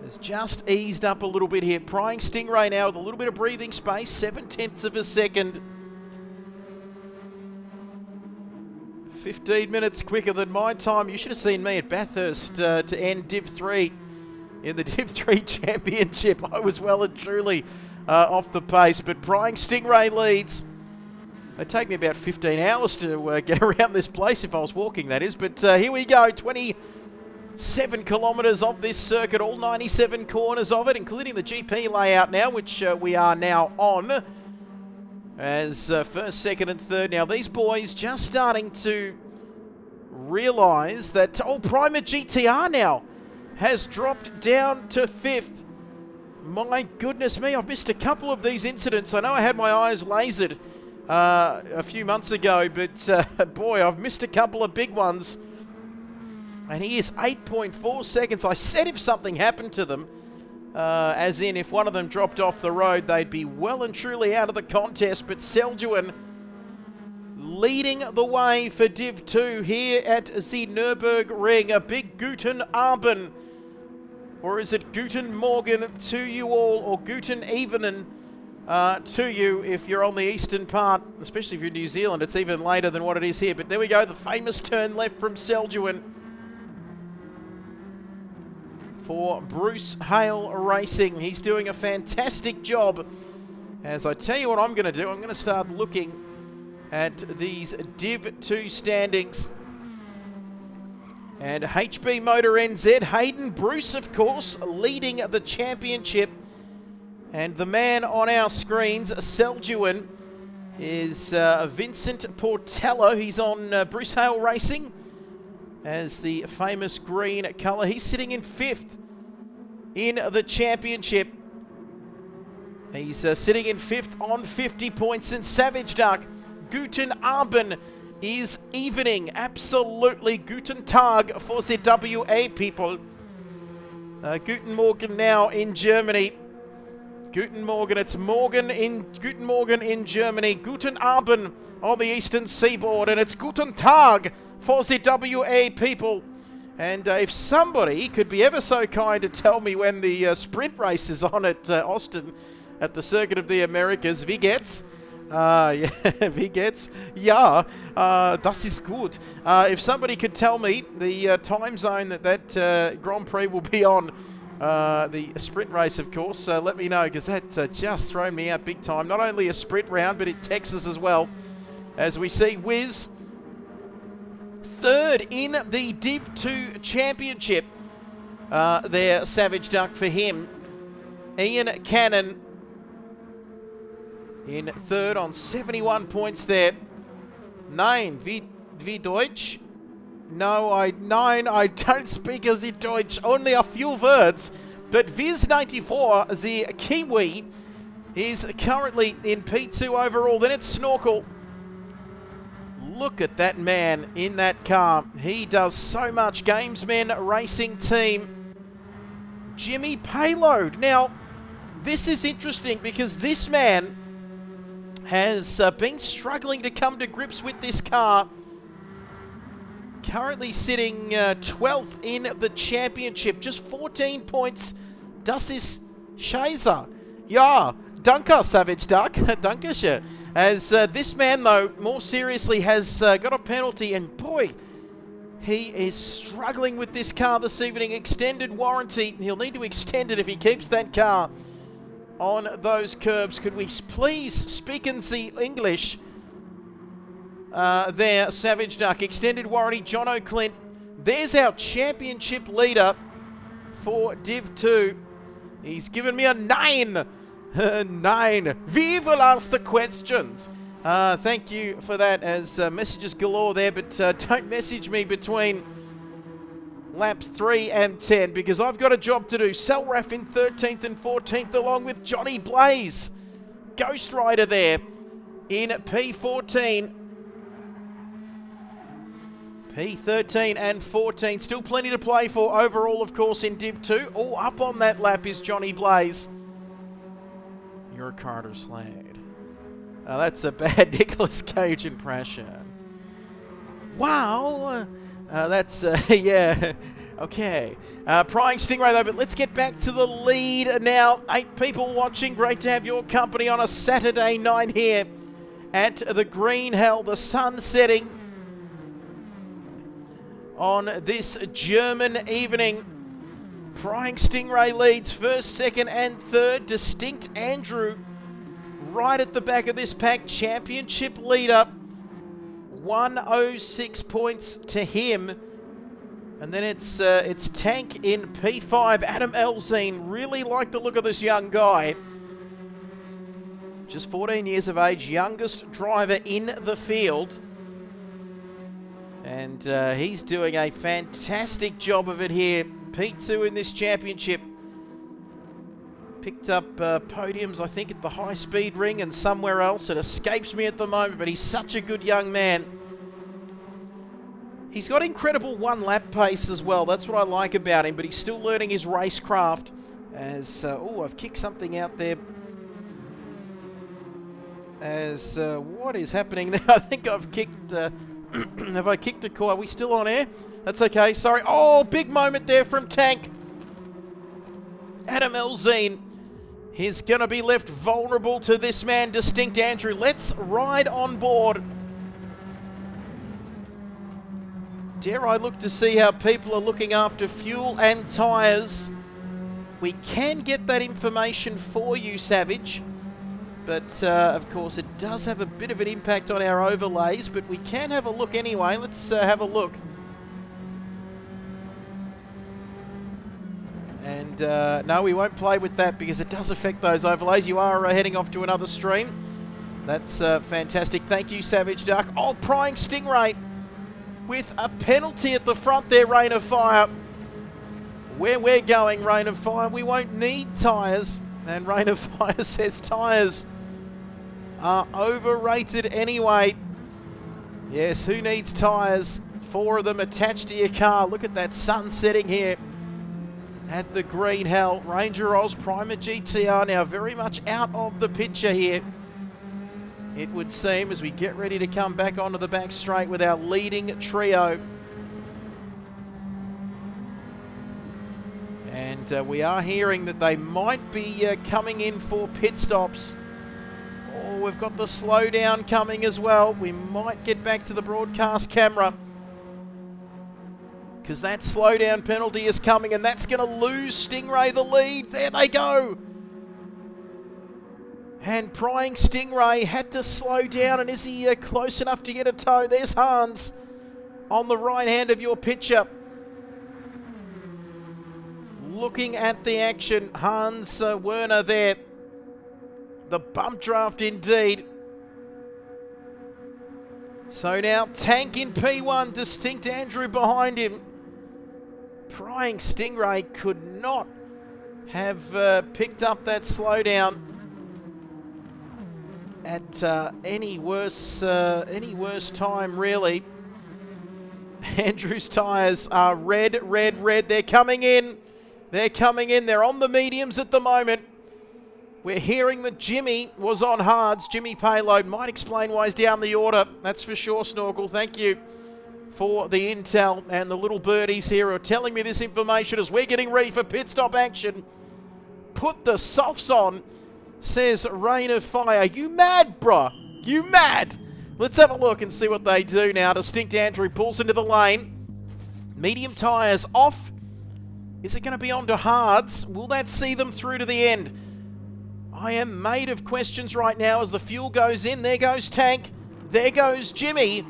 has just eased up a little bit here. Prying Stingray now with a little bit of breathing space, 7/10 of a second. 15 minutes quicker than my time. You should have seen me at Bathurst to end Div 3 in the Div 3 Championship. I was well and truly off the pace, but Prying Stingray leads. It'd take me about 15 hours to get around this place if I was walking, that is. But here we go, 27 kilometres of this circuit, all 97 corners of it, including the GP layout now, which we are now on as first, second and third. Now these boys just starting to realise that, oh, Prima GTR now has dropped down to 5th. My goodness me, I've missed a couple of these incidents. I know I had my eyes lasered a few months ago, but boy, I've missed a couple of big ones. And he is 8.4 seconds. I said if something happened to them, as in if one of them dropped off the road, they'd be well and truly out of the contest. But Seljuan leading the way for Div 2 here at the Nurburgring. A big Guten Abend, or is it Guten Morgen to you all, or Guten Evening to you if you're on the eastern part, especially if you're in New Zealand. It's even later than what it is here. But there we go, the famous turn left from Seljuan for Bruce Hale Racing. He's doing a fantastic job. As I tell you what I'm going to do, I'm going to start looking at these Div 2 standings. And HB Motor NZ, Hayden Bruce, of course, leading the championship. And the man on our screens, Seljuan, is Vincent Portello. He's on Bruce Hale Racing as the famous green colour. He's sitting in 5th in the championship. He's sitting in 5th on 50 points. And Savage Duck, Guten Abend, is evening. Absolutely Guten Tag for the WA people. Guten Morgen now in Germany. Guten Morgen, it's Guten Morgen in Germany. Guten Abend on the eastern seaboard, and it's Guten Tag for the WA people. And if somebody could be ever so kind to tell me when the sprint race is on at Austin at the Circuit of the Americas, wie geht's? Yeah, wie geht's? Ja, das ist gut. If somebody could tell me the time zone that Grand Prix will be on, the sprint race, of course, let me know, because that just thrown me out big time. Not only a sprint round, but in Texas as well. As we see Wiz 3rd in the Div 2 Championship. There, Savage Duck for him. Ian Cannon in 3rd on 71 points there. Nein, wie Deutsch? No, I don't speak as the Deutsch, only a few words. But Viz94, the Kiwi, is currently in P2 overall. Then it's Snorkel. Look at that man in that car. He does so much. Gamesmen Racing Team. Jimmy Payload. Now, this is interesting because this man has been struggling to come to grips with this car. Currently sitting 12th in the championship. Just 14 points. Das ist scheiße. Ja, danke, Savage Duck. Dankeschön. As this man, though, more seriously, has got a penalty. And boy, he is struggling with this car this evening. Extended warranty. He'll need to extend it if he keeps that car on those curbs. Could we please speak in the English? There, Savage Duck, extended warranty, John O'Clint. There's our championship leader for Div 2. He's given me a 9. 9. We will ask the questions. Thank you for that, as messages galore there, but don't message me between laps 3 and 10, because I've got a job to do. Selraf in 13th and 14th, along with Johnny Blaze. Ghost Rider there in P14. P13 and 14. Still plenty to play for overall, of course, in Div 2. Oh, up on that lap is Johnny Blaze. Your Carter Slade. That's a bad Nicolas Cage impression. Wow. That's, yeah. Okay. Prying Stingray, though, but let's get back to the lead now. 8 people watching. Great to have your company on a Saturday night here at the Green Hell. The sun setting on this German evening. Prying Stingray leads 1st, 2nd and 3rd. Distinct Andrew right at the back of this pack. Championship leader. 106 points to him. And then it's Tank in P5. Adam Elzine. Really like the look of this young guy. Just 14 years of age. Youngest driver in the field. And he's doing a fantastic job of it here. P2 in this championship. Picked up podiums, I think, at the high-speed ring and somewhere else. It escapes me at the moment, but he's such a good young man. He's got incredible one-lap pace as well. That's what I like about him, but he's still learning his racecraft. As, I've kicked something out there. As, what is happening there? I think I've kicked, have I kicked a core? Are we still on air? That's okay, sorry. Oh, big moment there from Tank. Adam Elzine is going to be left vulnerable to this man, Distinct Andrew. Let's ride on board. Dare I look to see how people are looking after fuel and tyres? We can get that information for you, Savage. But, of course, it does have a bit of an impact on our overlays. But we can have a look anyway. Let's have a look. And, no, we won't play with that because it does affect those overlays. You are heading off to another stream. That's fantastic. Thank you, Savage Duck. Oh, prying Stingray with a penalty at the front there, Rain of Fire. Where we're going, Rain of Fire, we won't need tyres. And Rain of Fire says tyres are overrated anyway. Yes, who needs tyres? 4 of them attached to your car. Look at that sun setting here at the Green Hell. Ranger Oz, Primer GTR now very much out of the picture here, it would seem, as we get ready to come back onto the back straight with our leading trio. And we are hearing that they might be coming in for pit stops. Oh, we've got the slowdown coming as well. We might get back to the broadcast camera, because that slowdown penalty is coming, and that's going to lose Stingray the lead. There they go. And prying Stingray had to slow down, and is he close enough to get a tow? There's Hans on the right hand of your picture. Looking at the action, Hans Werner there. The bump draft indeed. So now Tank in P1, Distinct Andrew behind him. Prying Stingray could not have picked up that slowdown at any worse time, really. Andrew's tyres are red, red, red. They're coming in. They're coming in. They're on the mediums at the moment. We're hearing that Jimmy was on hards. Jimmy Payload might explain why he's down the order. That's for sure, Snorkel. Thank you for the intel, and the little birdies here are telling me this information as we're getting ready for pit stop action. Put the softs on, says Rain of Fire. You mad, bruh? You mad? Let's have a look and see what they do now. Distinct Andrew pulls into the lane. Medium tyres off. Is it going to be on to hards? Will that see them through to the end? I am made of questions right now as the fuel goes in. There goes Tank. There goes Jimmy,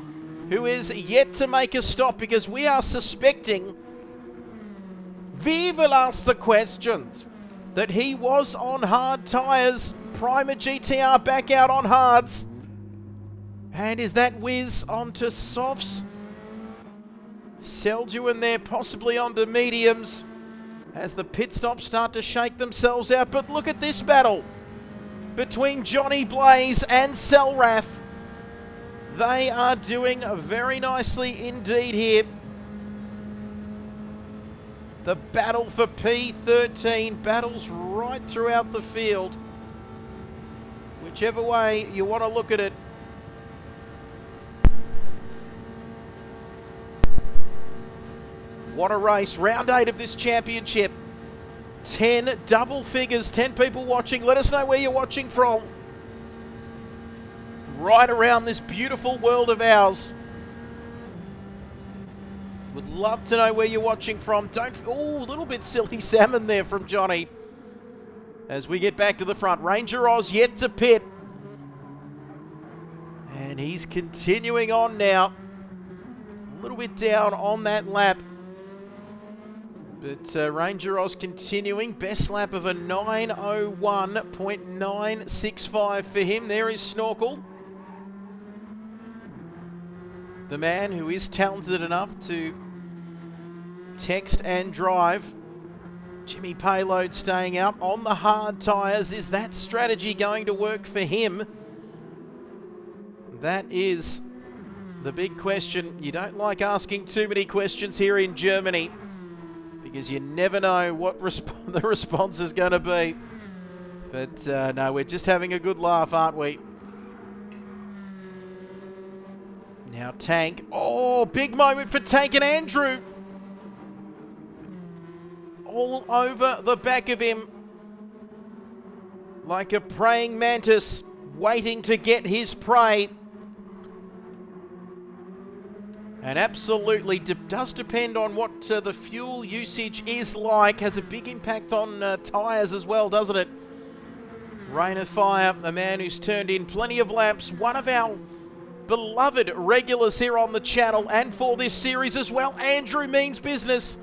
who is yet to make a stop because we are suspecting, Viv will ask the questions, that he was on hard tyres. Primer GTR back out on hards. And is that Wiz onto softs? Seljuan there possibly onto mediums as the pit stops start to shake themselves out. But look at this battle between Johnny Blaze and Selraf. They are doing very nicely indeed here. The battle for P13 battles right throughout the field. Whichever way you want to look at it. What a race. Round 8 of this championship. 10 double figures, 10 people watching. Let us know where you're watching from. Right around this beautiful world of ours. Would love to know where you're watching from. Oh, a little bit silly salmon there from Johnny. As we get back to the front. Ranger Oz yet to pit. And he's continuing on now. A little bit down on that lap. But Ranger Oz continuing. Best lap of a 9:01.965 for him. There is Snorkel. The man who is talented enough to text and drive Jimmy Payload staying out on the hard tyres. Is that strategy going to work for him? That is the big question. You don't like asking too many questions here in Germany because you never know what the response is going to be. But no, we're just having a good laugh, aren't we? Now Tank. Oh, big moment for Tank and Andrew. All over the back of him. Like a praying mantis waiting to get his prey. And absolutely does depend on what the fuel usage is like. Has a big impact on tyres as well, doesn't it? Rain of Fire, the man who's turned in plenty of laps. One of our beloved regulars here on the channel and for this series as well. Andrew means business.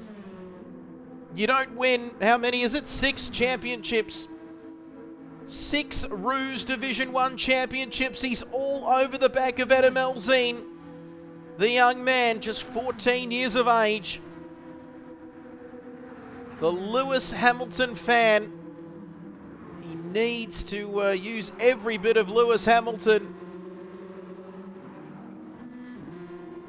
You don't win, how many is it? 6 championships. 6 Ruse Division 1 championships. He's all over the back of Adam Elzine. The young man, just 14 years of age. The Lewis Hamilton fan. He needs to use every bit of Lewis Hamilton.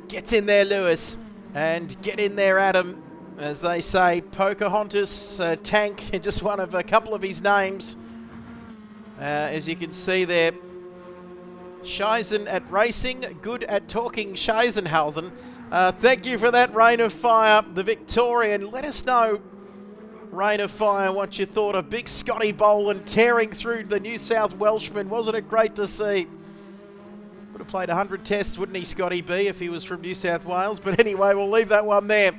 Get in there, Lewis. And get in there, Adam. As they say, Pocahontas, Tank, just one of a couple of his names. As you can see there, Scheisen at racing, good at talking Scheisenhausen. Thank you for that, Rain of Fire, the Victorian. Let us know, Rain of Fire, what you thought of big Scotty Boland tearing through the New South Welshman. Wasn't it great to see? Would have played 100 tests, wouldn't he, Scotty B, if he was from New South Wales? But anyway, we'll leave that one there.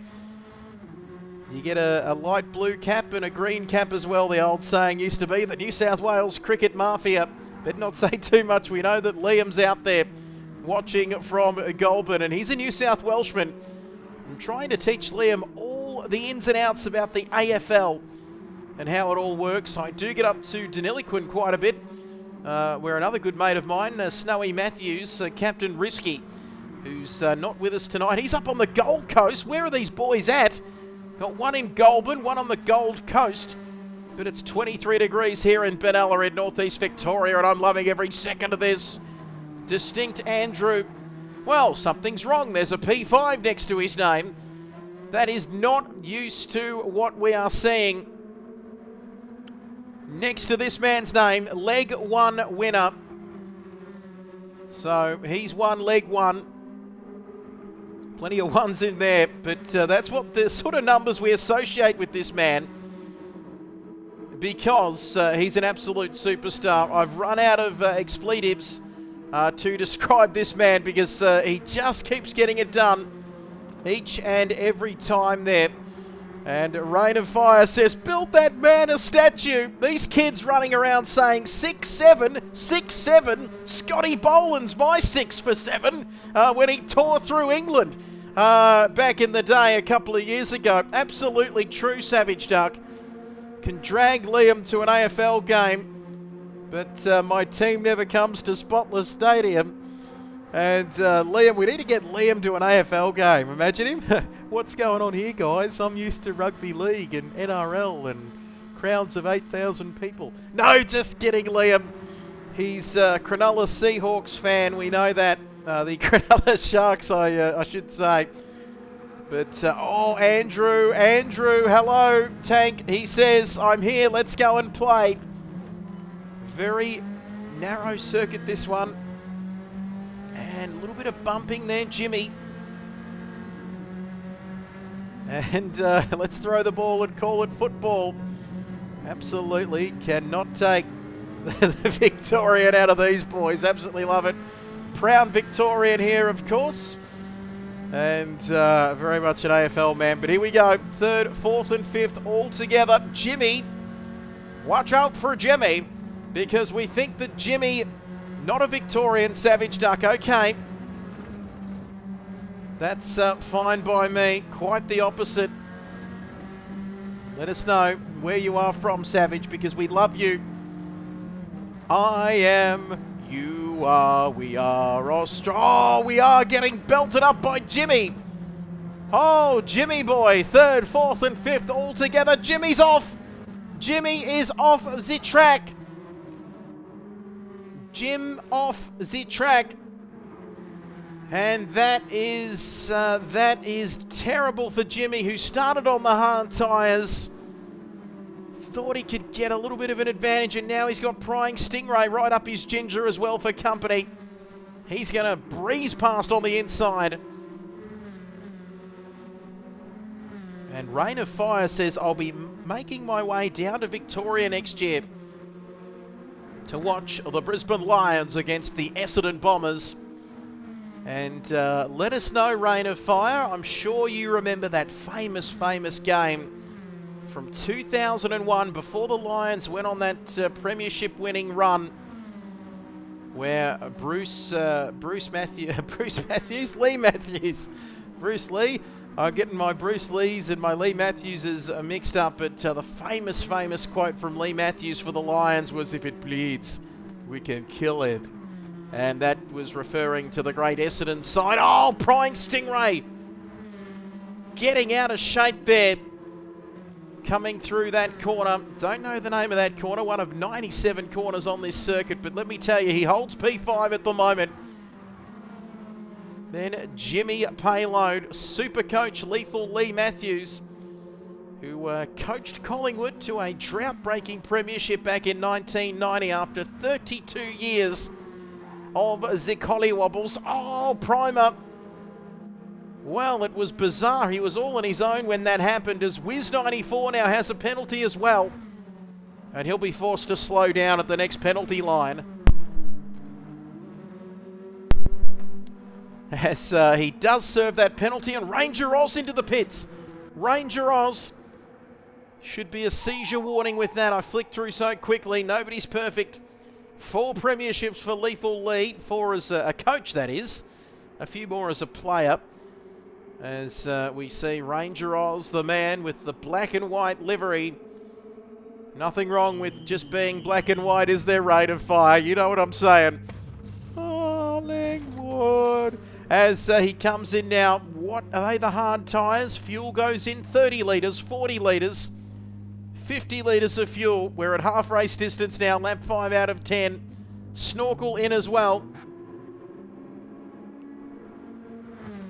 You get a light blue cap and a green cap as well, the old saying used to be. The New South Wales Cricket Mafia. Better not say too much. We know that Liam's out there watching from Goulburn, and he's a New South Welshman. I'm trying to teach Liam all the ins and outs about the AFL and how it all works. I do get up to Deniliquin quite a bit, where another good mate of mine, Snowy Matthews, Captain Risky, who's not with us tonight. He's up on the Gold Coast. Where are these boys at? Got one in Goulburn, one on the Gold Coast. But it's 23 degrees here in Benalla in northeast Victoria, and I'm loving every second of this. Distinct Andrew. Well, something's wrong. There's a P5 next to his name. That is not used to what we are seeing. Next to this man's name, leg 1 winner. So he's won leg 1. Plenty of ones in there, but that's what the sort of numbers we associate with this man, because he's an absolute superstar. I've run out of expletives to describe this man because he just keeps getting it done each and every time there. And Rain of Fire says, build that man a statue. These kids running around saying 6'7", 6'7". Scotty Boland's my 6 for 7 when he tore through England back in the day a couple of years ago. Absolutely true, Savage Duck. Can drag Liam to an AFL game, but my team never comes to Spotless Stadium. And Liam, we need to get Liam to an AFL game. Imagine him. What's going on here, guys? I'm used to rugby league and NRL and crowds of 8,000 people. No, just kidding, Liam. He's a Cronulla Seahawks fan. We know that. The Cronulla Sharks, I should say. But, oh, Andrew, hello, Tank. He says, I'm here, let's go and play. Very narrow circuit, this one. And a little bit of bumping there, Jimmy. And let's throw the ball and call it football. Absolutely cannot take the Victorian out of these boys. Absolutely love it. Proud Victorian here, of course. And very much an AFL man. But here we go. 3rd, 4th and 5th all together. Jimmy, watch out for Jimmy, because we think that Jimmy, not a Victorian, Savage Duck. Okay. That's fine by me. Quite the opposite. Let us know where you are from, Savage, because we love you. I am, you are, we are Australia. Oh, we are getting belted up by Jimmy. Oh, Jimmy boy, 3rd, 4th and 5th all together. Jimmy's off. Jimmy is off the track. Jim off the track. And that is terrible for Jimmy, who started on the hard tyres. Thought he could get a little bit of an advantage, and now he's got Prying Stingray right up his ginger as well for company. He's going to breeze past on the inside. And Rain of Fire says, I'll be making my way down to Victoria next year to watch the Brisbane Lions against the Essendon Bombers. And let us know, Rain of Fire. I'm sure you remember that famous game from 2001, before the Lions went on that premiership winning run, where Bruce Lee. I'm getting my Bruce Lees and my Lee Matthewses mixed up, but the famous quote from Lee Matthews for the Lions was, "If it bleeds, we can kill it." And that was referring to the great Essendon side. Oh, Prying Stingray getting out of shape there, coming through that corner. Don't know the name of that corner, one of 97 corners on this circuit, but let me tell you, he holds P5 at the moment. Then Jimmy Payload, super coach Lethal Lee Matthews, who coached Collingwood to a drought-breaking premiership back in 1990 after 32 years of the collywobbles. Oh, Primer. Well, it was bizarre. He was all on his own when that happened, as Wiz94 now has a penalty as well. And he'll be forced to slow down at the next penalty line, as he does serve that penalty, and Ranger Oz into the pits. Ranger Oz should be a seizure warning with that. I flicked through so quickly. Nobody's perfect. 4 premierships for Lethal Lee, 4 as a coach, that is. A few more as a player. As we see Ranger Oz, the man with the black and white livery. Nothing wrong with just being black and white, is there, Rain of Fire? You know what I'm saying. Oh, Lingwood. As he comes in now, what are they, the hard tyres? Fuel goes in, 30 litres, 40 litres, 50 litres of fuel. We're at half race distance now, lap 5 out of 10. Snorkel in as well.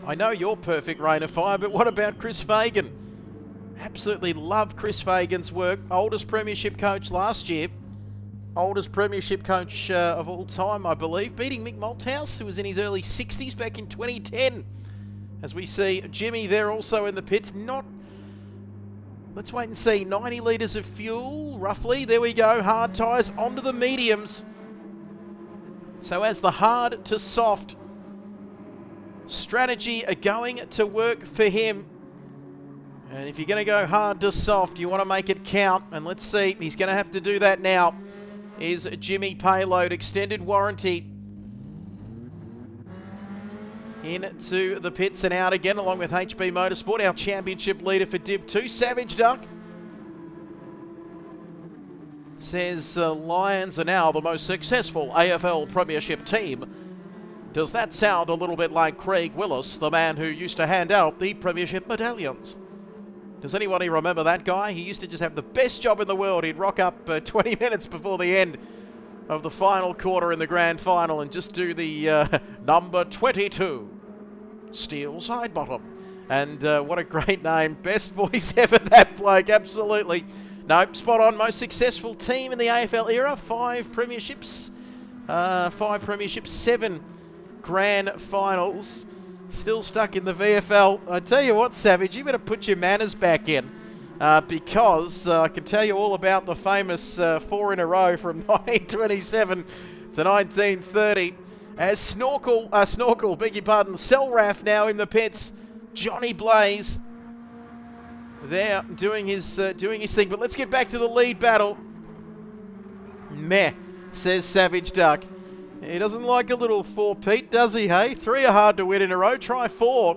I know you're perfect, Rain of Fire, but what about Chris Fagan? Absolutely love Chris Fagan's work. Oldest premiership coach last year. Oldest premiership coach of all time, I believe, beating Mick Malthouse, who was in his early 60s back in 2010. As we see Jimmy there also in the pits. Let's wait and see. 90 litres of fuel, roughly. There we go. Hard tyres onto the mediums. So as the hard to soft strategy are going to work for him. And if you're going to go hard to soft, you want to make it count. And let's see, he's going to have to do that now. Is Jimmy Payload, extended warranty. Into the pits and out again, along with HB Motorsport, our championship leader for Div 2. Savage Duck says Lions are now the most successful AFL Premiership team. Does that sound a little bit like Craig Willis, the man who used to hand out the Premiership medallions? Does anybody remember that guy? He used to just have the best job in the world. He'd rock up 20 minutes before the end of the final quarter in the grand final and just do the number 22, steel side bottom. And what a great name. Best voice ever, that bloke, absolutely. No, spot on. Most successful team in the AFL era. 5 premierships, 7 grand finals. Still stuck in the VFL. I tell you what, Savage, you better put your manners back in, because I can tell you all about the famous 4 in a row from 1927 to 1930. As Snorkel, beg your pardon, Selraff now in the pits. Johnny Blaze there doing his thing. But let's get back to the lead battle. Meh, says Savage Duck. He doesn't like a little 4-peat, does he, hey? 3 are hard to win in a row, try 4.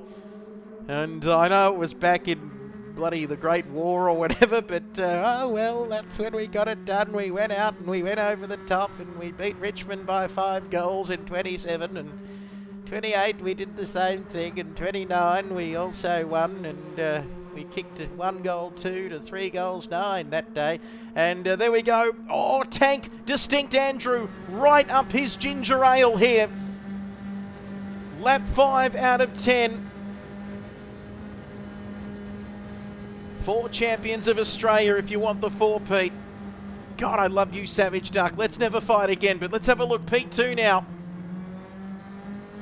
And I know it was back in bloody the Great War or whatever, but oh well, that's when we got it done. We went out and we went over the top and we beat Richmond by 5 goals in 27 and 28 we did the same thing, and 29 we also won, and we kicked 1 goal 2 to 3 goals 9 that day. And there we go. Oh, Tank, Distinct Andrew, right up his ginger ale here. Lap 5 out of 10. 4 champions of Australia if you want the 4, Pete. God, I love you, Savage Duck. Let's never fight again, but let's have a look. P2 now.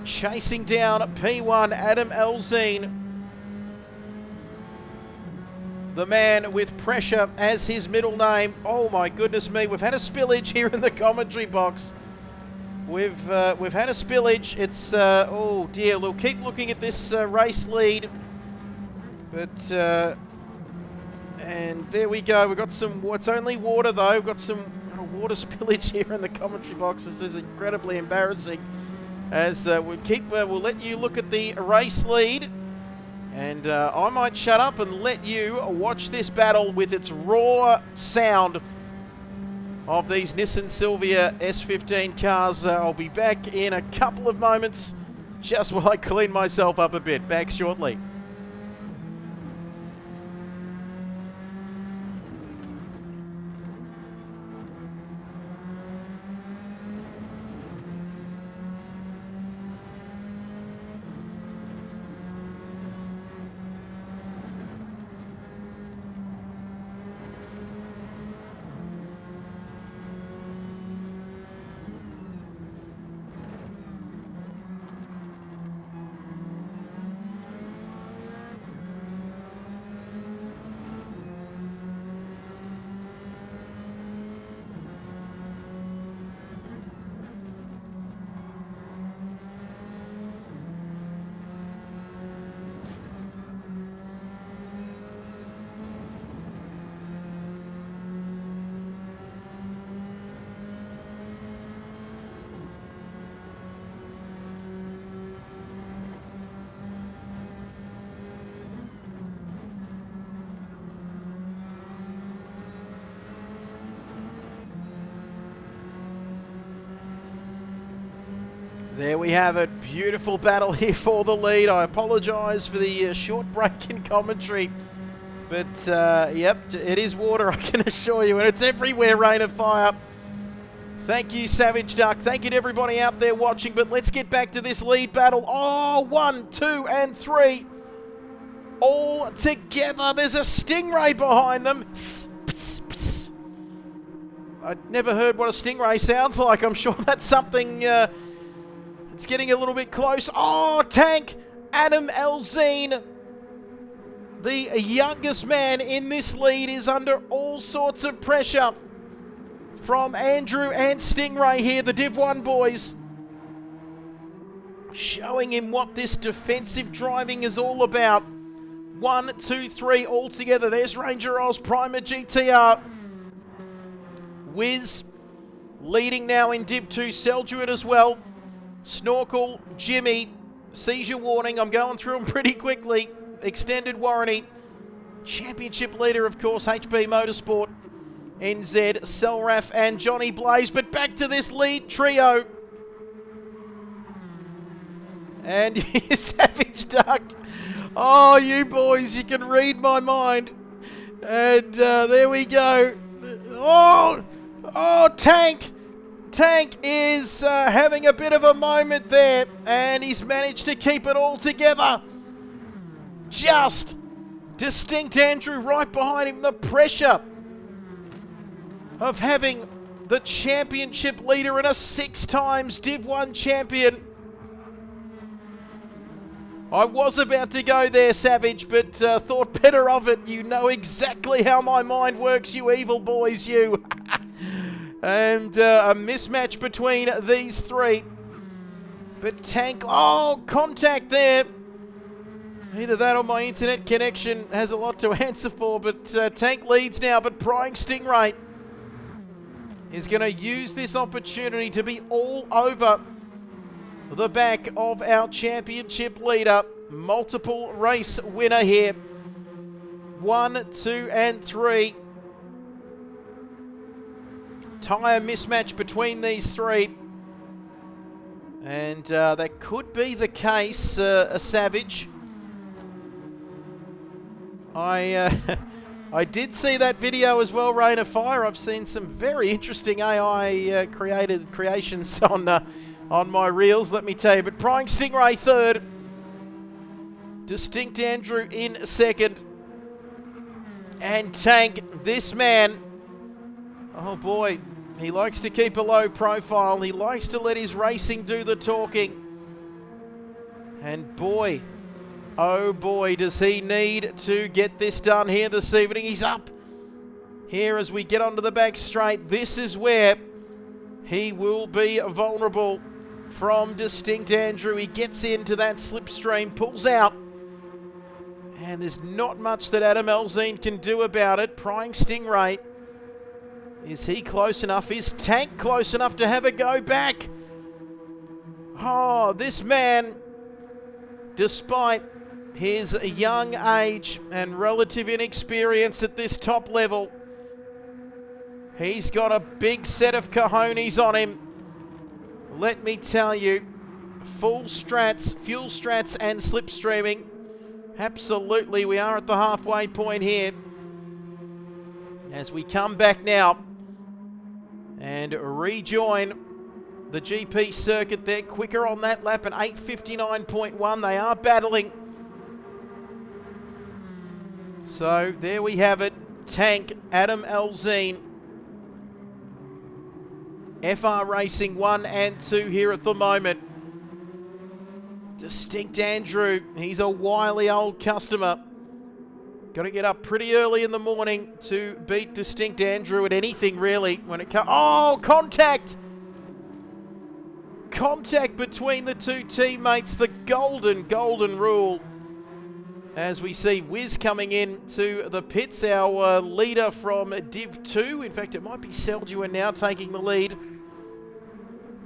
Chasing down P1, Adam Elzine. The man with pressure as his middle name. Oh my goodness me, we've had a spillage here in the commentary box. We've had a spillage. It's, oh dear, we'll keep looking at this race lead. But, and there we go. We've got some, it's only water though. We've got some water spillage here in the commentary box. This is incredibly embarrassing. As we'll let you look at the race lead. And I might shut up and let you watch this battle with its raw sound of these Nissan Silvia S15 cars. I'll be back in a couple of moments, just while I clean myself up a bit. Back shortly. There we have it. Beautiful battle here for the lead. I apologise for the short break in commentary. But, yep, it is water, I can assure you. And it's everywhere, rain of fire. Thank you, Savage Duck. Thank you to everybody out there watching. But let's get back to this lead battle. Oh, 1, 2, and 3. All together. There's a Stingray behind them. Psst, psst, psst. I've never heard what a Stingray sounds like. I'm sure that's something... it's getting a little bit close. Oh, Tank, Adam Elzine, the youngest man in this lead, is under all sorts of pressure from Andrew and Stingray here, the Div 1 boys. Showing him what this defensive driving is all about. 1, 2, 3 all together. There's Ranger Oz, Primer GTR. Wiz leading now in Div 2, Seljuit as well. Snorkel, Jimmy, seizure warning. I'm going through them pretty quickly. Extended warranty. Championship leader, of course, HB Motorsport, NZ, Selraf, and Johnny Blaze. But back to this lead trio. And Savage Duck. Oh, you boys, you can read my mind. And there we go. Oh, Tank. Tank is having a bit of a moment there, and he's managed to keep it all together. Just Distinct Andrew right behind him. The pressure of having the championship leader and a 6 times Div 1 champion. I was about to go there, Savage, but thought better of it. You know exactly how my mind works, you evil boys, you. And a mismatch between these 3. But Tank, oh, contact there. Either that or my internet connection has a lot to answer for, but Tank leads now, but Prying Stingray is going to use this opportunity to be all over the back of our championship leader. Multiple race winner here. 1, 2, and 3. Tyre mismatch between these 3. And that could be the case, a Savage. I did see that video as well, Rain of Fire. I've seen some very interesting AI creations on my reels, let me tell you. But Prying Stingray third. Distinct Andrew in second. And Tank, this man, oh boy, he likes to keep a low profile. He likes to let his racing do the talking. And boy, oh boy, does he need to get this done here this evening. He's up here as we get onto the back straight. This is where he will be vulnerable from Distinct Andrew. He gets into that slipstream, pulls out. And there's not much that Adam Elzine can do about it. Prying Stingray. Is he close enough? Is Tank close enough to have a go back? Oh, this man, despite his young age and relative inexperience at this top level, he's got a big set of cojones on him. Let me tell you, full strats, fuel strats and slipstreaming. Absolutely, we are at the halfway point here. As we come back now and rejoin the GP circuit there. Quicker on that lap, an 8:59.1. They are battling. So there we have it. Tank, Adam Elzine. FR Racing 1 and 2 here at the moment. Distinct Andrew, he's a wily old customer. Got to get up pretty early in the morning to beat Distinct Andrew at anything really when it comes. Oh, contact! Contact between the two teammates, the golden rule. As we see Wiz coming in to the pits, our leader from Div 2. In fact, it might be Selduin now taking the lead.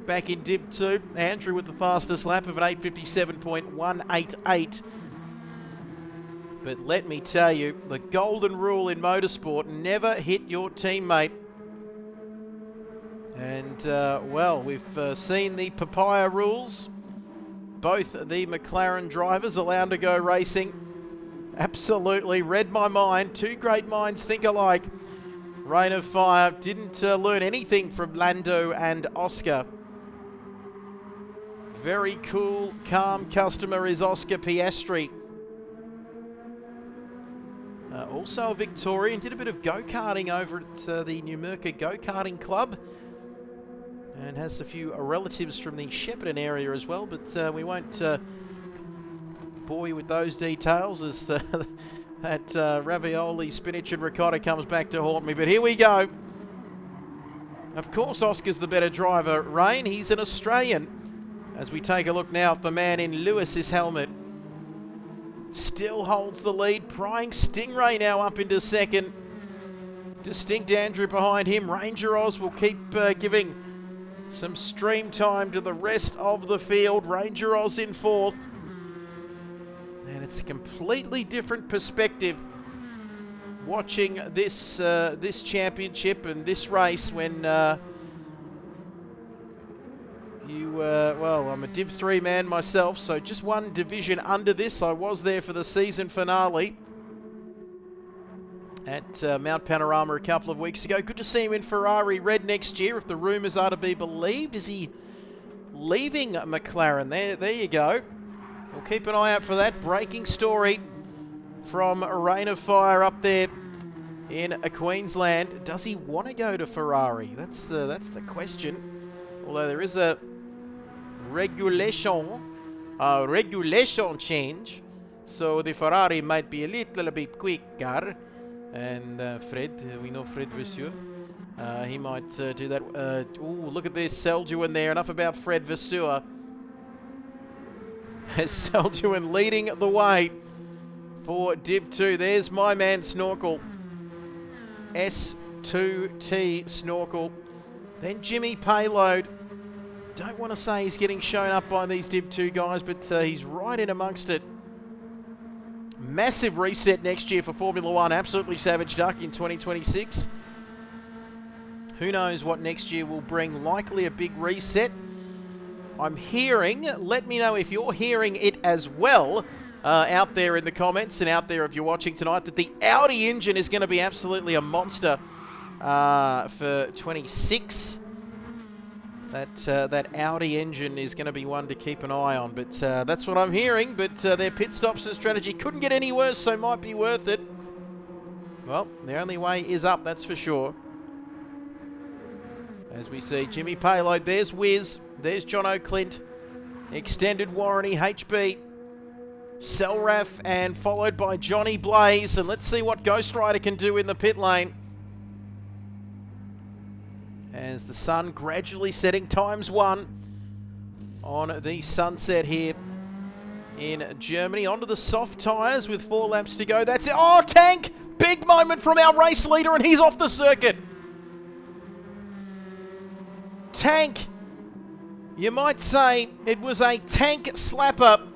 Back in Div 2, Andrew with the fastest lap of an 8:57.188. But let me tell you, the golden rule in motorsport, never hit your teammate. And, well, we've seen the papaya rules. Both the McLaren drivers allowed to go racing. Absolutely read my mind. Two great minds think alike. Rain of Fire didn't learn anything from Lando and Oscar. Very cool, calm customer is Oscar Piastri. Also a Victorian, did a bit of go-karting over at the Nurburgring Go-Karting Club. And has a few relatives from the Shepparton area as well, but we won't bore you with those details as that ravioli, spinach and ricotta comes back to haunt me. But here we go. Of course Oscar's the better driver. Rain, he's an Australian. As we take a look now at the man in Lewis's helmet. Still holds the lead. Prying Stingray now up into second. Distinct Andrew behind him. Ranger Oz will keep giving some stream time to the rest of the field. Ranger Oz in fourth. And it's a completely different perspective watching this this championship and this race when well, I'm a Div 3 man myself, so just one division under this. I was there for the season finale at Mount Panorama a couple of weeks ago. Good to see him in Ferrari red next year, if the rumours are to be believed. Is he leaving McLaren? There you go. We'll keep an eye out for that. Breaking story from Rain of Fire up there in Queensland. Does he want to go to Ferrari? That's the question. Although there is a regulation change, so the Ferrari might be a little bit quicker. And Fred, we know Fred Vasseur. He might do that. Ooh, look at this, Selduin there. Enough about Fred Vasseur. Selduin leading the way for Div 2. There's my man Snorkel. S2T Snorkel. Then Jimmy Payload. Don't want to say he's getting shown up by these Div 2 guys, but he's right in amongst it. Massive reset next year for Formula 1. Absolutely savage duck in 2026. Who knows what next year will bring. Likely a big reset. I'm hearing, let me know if you're hearing it as well out there in the comments and out there if you're watching tonight, that the Audi engine is going to be absolutely a monster for 26. That Audi engine is going to be one to keep an eye on, but that's what I'm hearing. But their pit stops and strategy couldn't get any worse, so might be worth it. Well, the only way is up, that's for sure. As we see Jimmy Payload, there's Wiz, there's John O'Clint, extended warranty HB, Selraf, and followed by Johnny Blaze. And let's see what Ghost Rider can do in the pit lane. As the sun gradually setting ×1 on the sunset here in Germany. Onto the soft tyres with 4 laps to go. That's it. Oh, Tank! Big moment from our race leader, and he's off the circuit. Tank, you might say it was a tank slapper,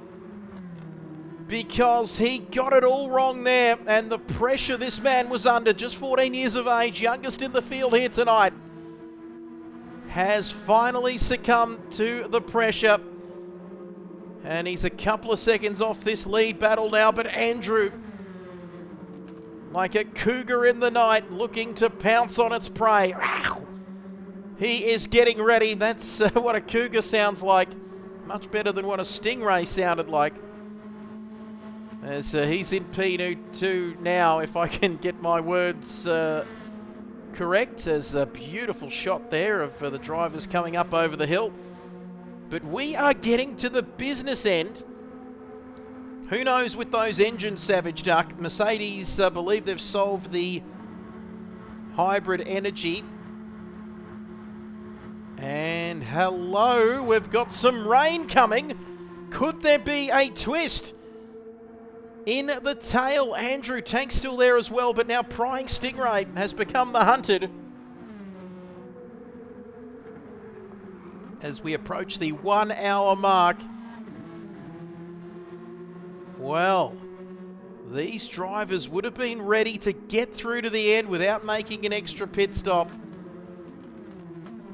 because he got it all wrong there, and the pressure this man was under, just 14 years of age, youngest in the field here tonight, has finally succumbed to the pressure. And he's a couple of seconds off this lead battle now, but Andrew, like a cougar in the night, looking to pounce on its prey. He is getting ready. That's what a cougar sounds like. Much better than what a stingray sounded like. As he's in P2 now, if I can get my words correct. There's a beautiful shot there of the drivers coming up over the hill. But we are getting to the business end. Who knows with those engines, Savage Duck? Mercedes believe they've solved the hybrid energy. And hello, we've got some rain coming. Could there be a twist in the tail? Andrew Tank's still there as well, but now Prying Stingray has become the hunted. As we approach the 1 hour mark. Well, these drivers would have been ready to get through to the end without making an extra pit stop.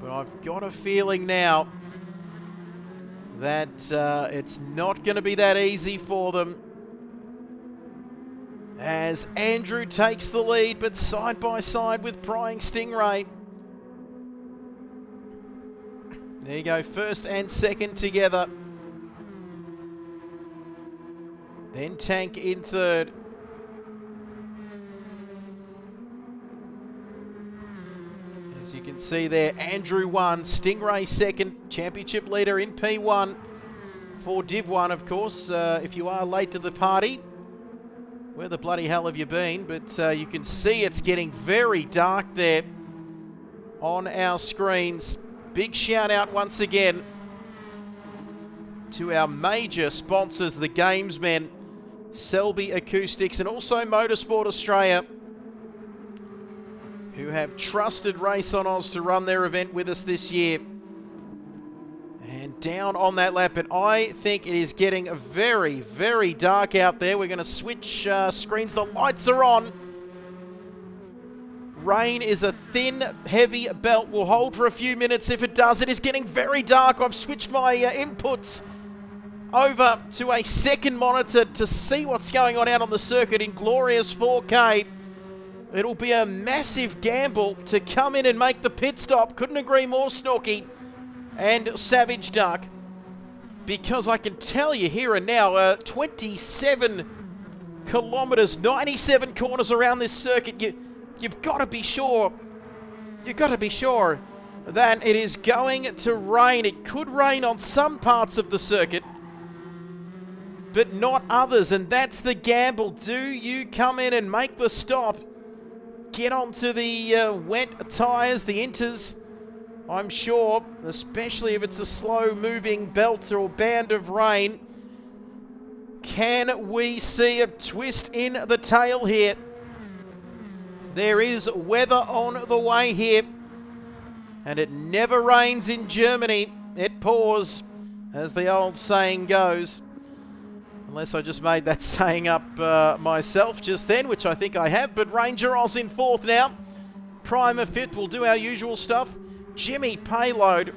But I've got a feeling now that it's not going to be that easy for them. As Andrew takes the lead, but side by side with Prying Stingray. There you go, first and second together. Then Tank in third. As you can see there, Andrew 1, Stingray 2nd, championship leader in P1 for Div 1, of course. If you are late to the party, where the bloody hell have you been? But you can see it's getting very dark there on our screens. Big shout out once again to our major sponsors, the Gamesmen, Selby Acoustics, and also Motorsport Australia, who have trusted RaceOnOz to run their event with us this year. And down on that lap, and I think it is getting very, very dark out there. We're going to switch screens. The lights are on. Rain is a thin, heavy belt. Will hold for a few minutes. If it does, it is getting very dark. I've switched my inputs over to a second monitor to see what's going on out on the circuit in glorious 4K. It'll be a massive gamble to come in and make the pit stop. Couldn't agree more, Snorky and Savage Duck. Because I can tell you here and now, 27 kilometers, 97 corners around this circuit. You've got to be sure. You've got to be sure that it is going to rain. It could rain on some parts of the circuit, but not others. And that's the gamble. Do you come in and make the stop? Get onto the wet tyres, the inters, I'm sure, especially if it's a slow-moving belt or band of rain. Can we see a twist in the tail here? There is weather on the way here, and it never rains in Germany. It pours, as the old saying goes. Unless I just made that saying up myself just then, which I think I have. But Ranger Oz in 4th now. Primer 5th. We'll do our usual stuff. Jimmy Payload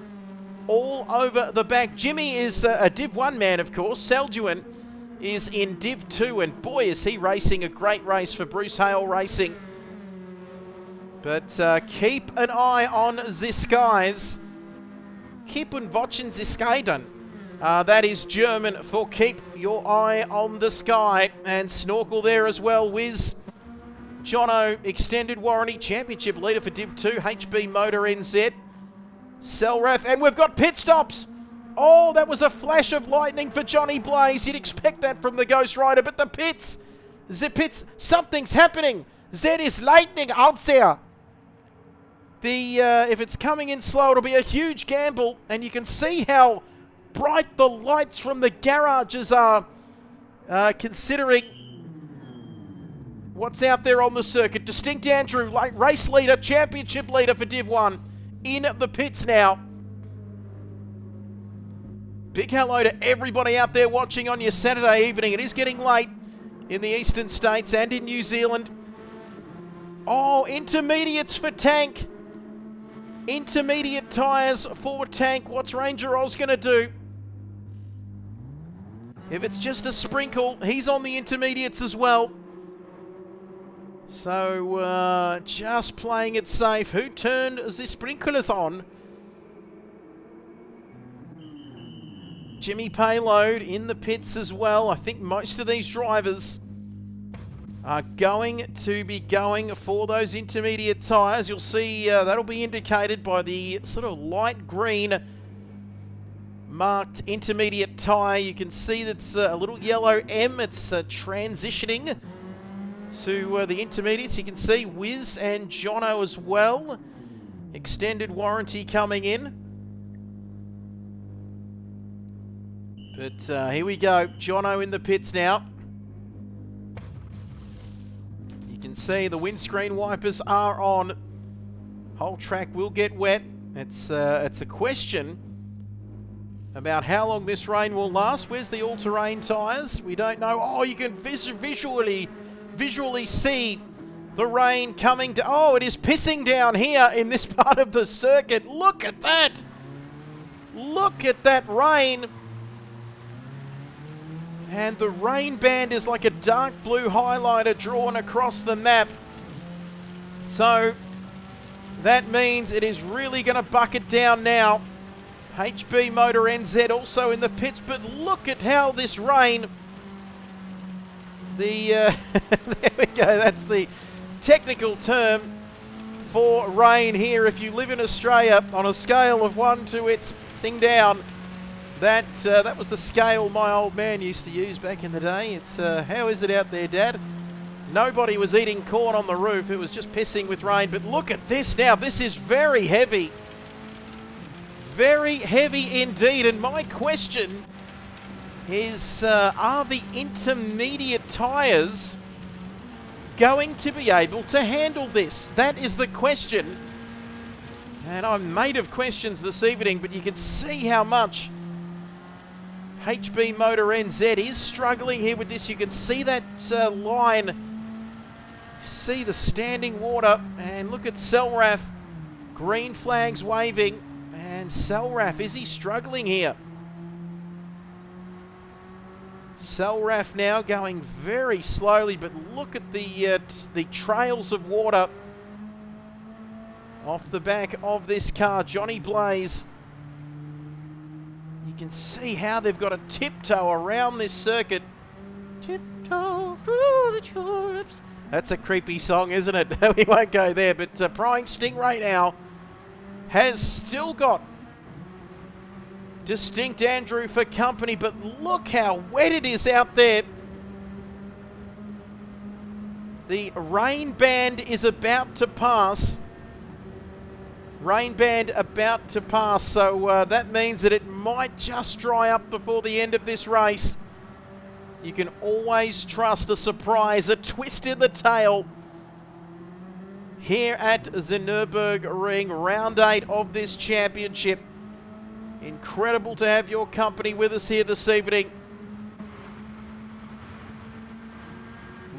all over the back. Jimmy is a Div 1 man, of course. Seljuan is in Div 2, and boy, is he racing a great race for Bruce Hale Racing. But keep an eye on the skies. Keep on watching the Skyden. That is German for keep your eye on the sky. And snorkel there as well. Wiz, Jono, extended warranty, championship leader for Div 2, HB Motor NZ. Selraf, and we've got pit stops. Oh, that was a flash of lightning for Johnny Blaze. You'd expect that from the Ghost Rider, but the pits, something's happening. There is lightning out there. If it's coming in slow, it'll be a huge gamble, and you can see how bright the lights from the garages are, considering what's out there on the circuit. Distinct Andrew, race leader, championship leader for Div 1, in the pits now. Big hello to everybody out there watching on your Saturday evening. It is getting late in the eastern states and in New Zealand. Oh, intermediates for Tank. Intermediate tyres for Tank. What's Ranger Oz going to do? If it's just a sprinkle, he's on the intermediates as well. So, just playing it safe. Who turned the sprinklers on? Jimmy Payload in the pits as well. I think most of these drivers are going to be going for those intermediate tyres. You'll see that'll be indicated by the sort of light green marked intermediate tyre. You can see that's a little yellow M. It's transitioning to the intermediates. You can see Wiz and Jono as well. Extended warranty coming in. But here we go. Jono in the pits now. You can see the windscreen wipers are on. Whole track will get wet. It's a question about how long this rain will last. Where's the all-terrain tyres? We don't know. Oh, you can visually see the rain coming down. Oh, it is pissing down here in this part of the circuit. Look at that. Look at that rain. And the rain band is like a dark blue highlighter drawn across the map. So that means it is really going to bucket down now. HB Motor NZ also in the pits, but look at how this rain... there we go, that's the technical term for rain here. If you live in Australia, on a scale of 1 to its sing down, that was the scale my old man used to use back in the day. It's how is it out there, Dad? Nobody was eating corn on the roof. It was just pissing with rain. But look at this now. This is very heavy. Very heavy indeed. And my question is, are the intermediate tyres going to be able to handle this? That is the question. And I'm made of questions this evening, but you can see how much HB Motor NZ is struggling here with this. You can see that line. See the standing water. And look at Selraf. Green flags waving. And Selraf, is he struggling here? Selraf now going very slowly, but look at the trails of water off the back of this car. Johnny Blaze. You can see how they've got to tiptoe around this circuit. Tiptoe through the tulips. That's a creepy song, isn't it? We won't go there, but Prying Stingray now has still got Distinct Andrew for company, but look how wet it is out there. The rain band is about to pass. Rain band about to pass, so that means that it might just dry up before the end of this race. You can always trust a surprise, a twist in the tail here at the Nurburgring, round 8 of this championship. Incredible to have your company with us here this evening.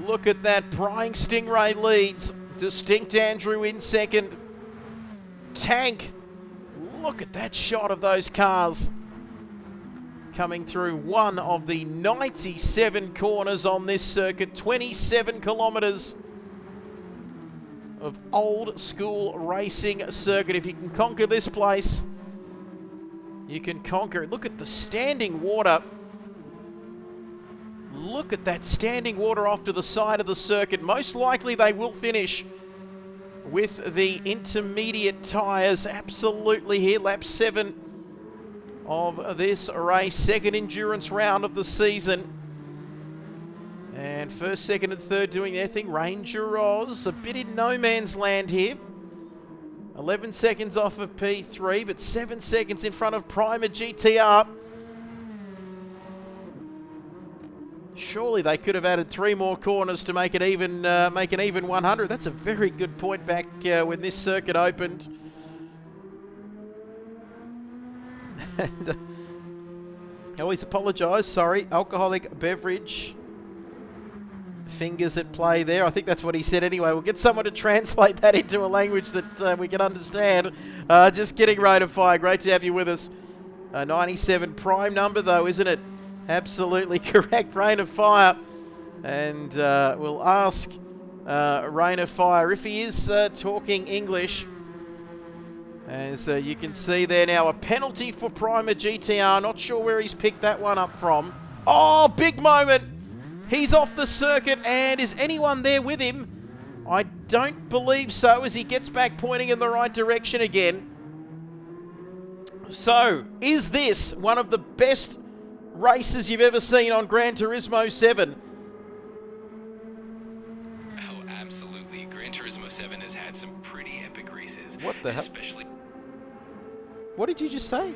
Look at that. Prying Stingray leads. Distinct Andrew in second. Tank look at that shot of those cars coming through one of the 97 corners on this circuit. 27 kilometres of old school racing circuit. If you can conquer this place, you can conquer it. Look at the standing water. Look at that standing water off to the side of the circuit. Most likely they will finish with the intermediate tyres absolutely here. Lap 7 of this race. Second endurance round of the season. And first, second and third doing their thing. RaceOnOz, a bit in no man's land here. 11 seconds off of P3, but 7 seconds in front of Prima GTR. Surely they could have added 3 more corners to make it even, make an even 100. That's a very good point back when this circuit opened. And, I always apologise, sorry. Alcoholic beverage. Fingers at play there. I think that's what he said anyway. We'll get someone to translate that into a language that we can understand. Just kidding, Rain of Fire. Great to have you with us. 97 prime number though, isn't it? Absolutely correct, Rain of Fire. And we'll ask Rain of Fire if he is talking English. As you can see there now, a penalty for Prima GTR. Not sure where he's picked that one up from. Oh, big moment. He's off the circuit, and is anyone there with him? I don't believe so, as he gets back pointing in the right direction again. So, is this one of the best races you've ever seen on Gran Turismo 7? Oh, absolutely. Gran Turismo 7 has had some pretty epic races. What the hell? What did you just say?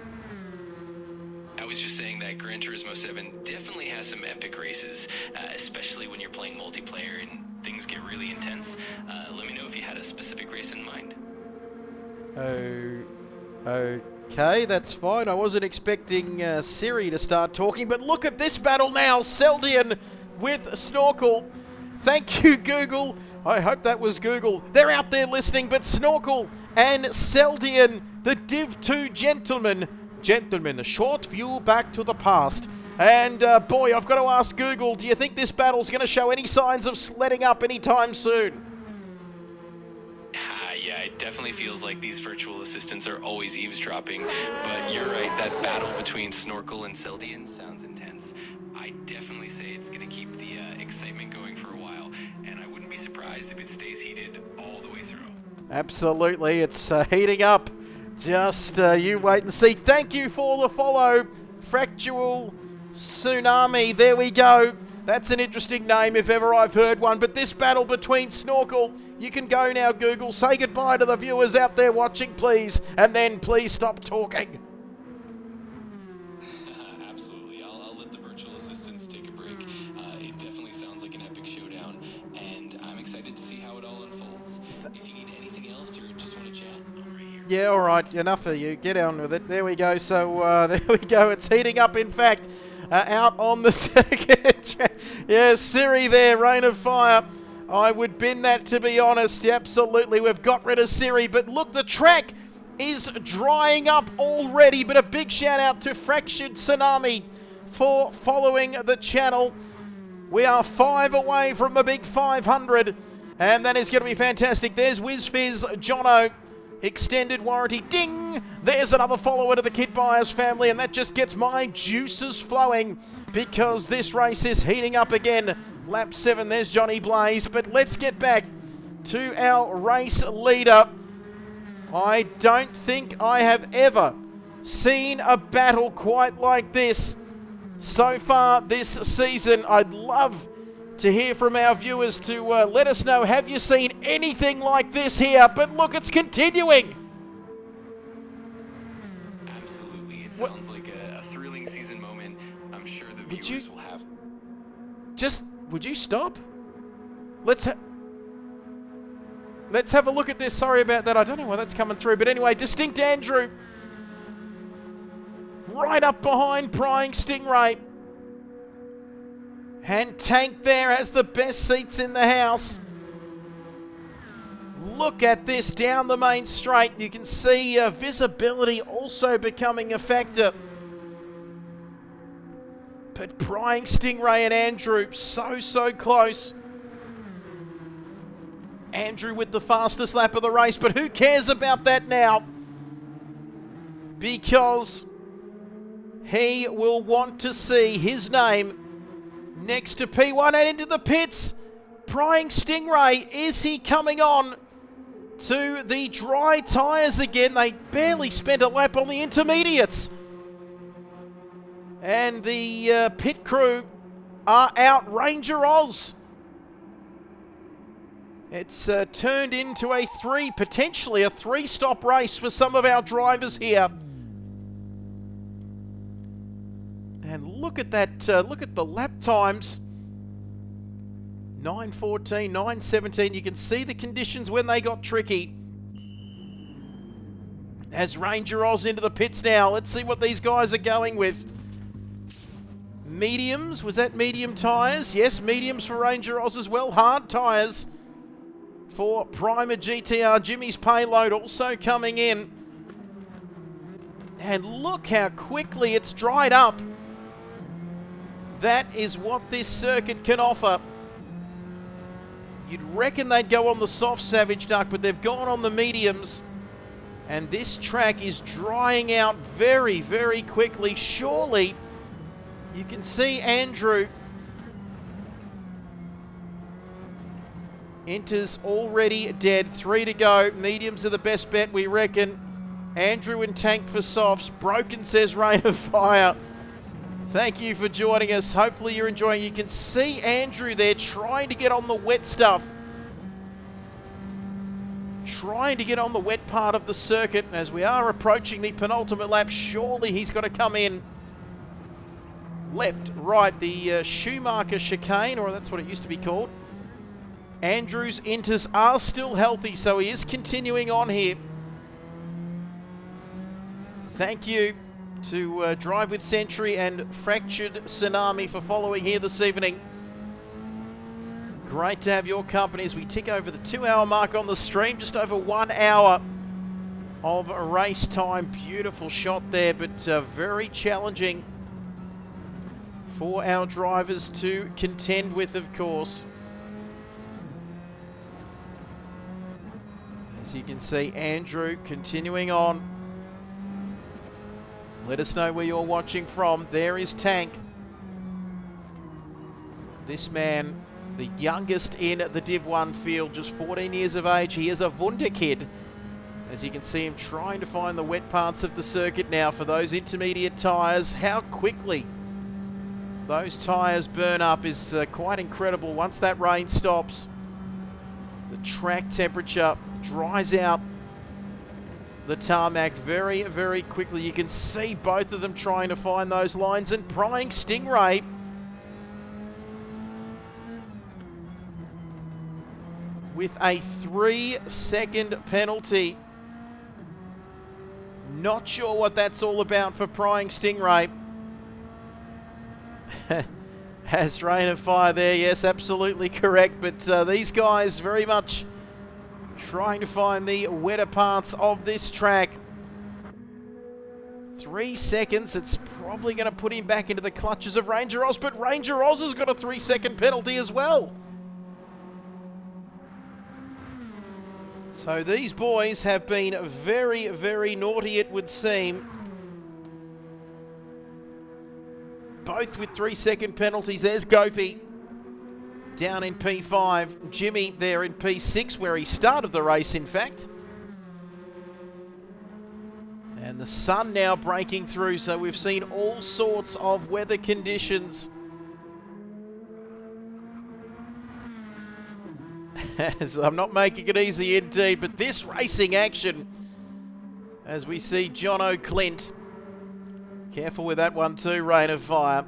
I was just saying that Gran Turismo 7 definitely has some epic races, especially when you're playing multiplayer and things get really intense. Let me know if you had a specific race in mind. Okay, that's fine. I wasn't expecting Siri to start talking, but look at this battle now. Seldian with Snorkel. Thank you, Google. I hope that was Google. They're out there listening, but Snorkel and Seldian, the Div 2 gentlemen, the short view back to the past. And boy, I've got to ask Google, do you think this battle's going to show any signs of letting up anytime soon? Yeah, it definitely feels like these virtual assistants are always eavesdropping, but you're right, that battle between Snorkel and Seldian sounds intense. I definitely say it's going to keep the excitement going for a while, and I wouldn't be surprised if it stays heated all the way through. Absolutely, it's heating up. Just you wait and see. Thank you for the follow, Fractual Tsunami. There we go. That's an interesting name if ever I've heard one. But this battle between Snorkel, you can go now, Google. Say goodbye to the viewers out there watching, please. And then please stop talking. Absolutely. I'll let the virtual assistants take a break. It definitely sounds like an epic showdown, and I'm excited to see how it all unfolds. If you need anything else or just want to chat, I'm right here. Yeah, all right. Enough of you. Get on with it. There we go. So there we go. It's heating up, in fact, out on the circuit. Yeah, Siri there, Rain of Fire. I would bin that, to be honest. Absolutely. We've got rid of Siri. But look, the track is drying up already. But a big shout out to Fractured Tsunami for following the channel. We are 5 away from the big 500. And that is going to be fantastic. There's WizFizz Jono. Extended warranty. Ding! There's another follower to the Kid Buyers family. And that just gets my juices flowing, because this race is heating up again. Lap 7, there's Johnny Blaze. But let's get back to our race leader. I don't think I have ever seen a battle quite like this so far this season. I'd love to hear from our viewers to let us know, have you seen anything like this here? But look, it's continuing. Absolutely. It sounds like a thrilling season moment. I'm sure the viewers will have... Would you stop? Let's have a look at this. Sorry about that. I don't know why that's coming through. But anyway, Distinct Andrew right up behind Prying Stingray. And Tank there has the best seats in the house. look at this down the main straight. You can see visibility also becoming a factor. But Prying Stingray and Andrew so close. Andrew with the fastest lap of the race, but who cares about that now? Because he will want to see his name next to P1 and into the pits. Prying Stingray, is he coming on to the dry tyres again? They barely spent a lap on the intermediates. And the pit crew are out. RaceOnOz. It's turned into potentially a three-stop race for some of our drivers here. And look at that, look at the lap times. 9:14, 9:17. You can see the conditions when they got tricky. As RaceOnOz into the pits now. Let's see what these guys are going with. Mediums, was that medium tyres? Yes, mediums for RaceOnOz as well. Hard tyres for Primer GTR. Jimmy's payload also coming in. And look how quickly it's dried up. That is what this circuit can offer. You'd reckon they'd go on the soft Savage Duck, but they've gone on the mediums. And this track is drying out very quickly. Surely, you can see Andrew enters already dead. 3 to go. Mediums are the best bet, we reckon. Andrew in tank for softs. Broken, says Rain of Fire. Thank you for joining us. Hopefully you're enjoying. You can see Andrew there trying to get on the wet stuff. Trying to get on the wet part of the circuit as we are approaching the penultimate lap. Surely he's got to come in. Left, right, the Schumacher chicane, or that's what it used to be called. Andrew's inters are still healthy, so he is continuing on here. Thank you to Drive with Century and Fractured Tsunami for following here this evening. Great to have your company as we tick over the 2-hour mark on the stream. Just over 1 hour of race time. Beautiful shot there, but very challenging for our drivers to contend with, of course. As you can see, Andrew continuing on. Let us know where you're watching from. There is Tank. This man, the youngest in the Div 1 field, just 14 years of age. He is a Wunderkid. As you can see him trying to find the wet parts of the circuit now for those intermediate tyres. How quickly those tyres burn up is quite incredible. Once that rain stops, the track temperature dries out the tarmac very quickly. You can see both of them trying to find those lines, and Prying Stingray with a 3-second penalty. Not sure what that's all about for Prying Stingray. Has Rain of Fire there, yes, absolutely correct, but these guys very much trying to find the wetter parts of this track. 3 seconds, it's probably going to put him back into the clutches of RaceOnOz, but RaceOnOz has got a 3-second penalty as well. So these boys have been very naughty, it would seem. Both with 3-second penalties. There's Gopi down in P5. Jimmy there in P6, where he started the race, in fact. And the sun now breaking through, so we've seen all sorts of weather conditions. I'm not making it easy indeed, but this racing action, as we see John O'Clint. Careful with that one too, Rain of Fire.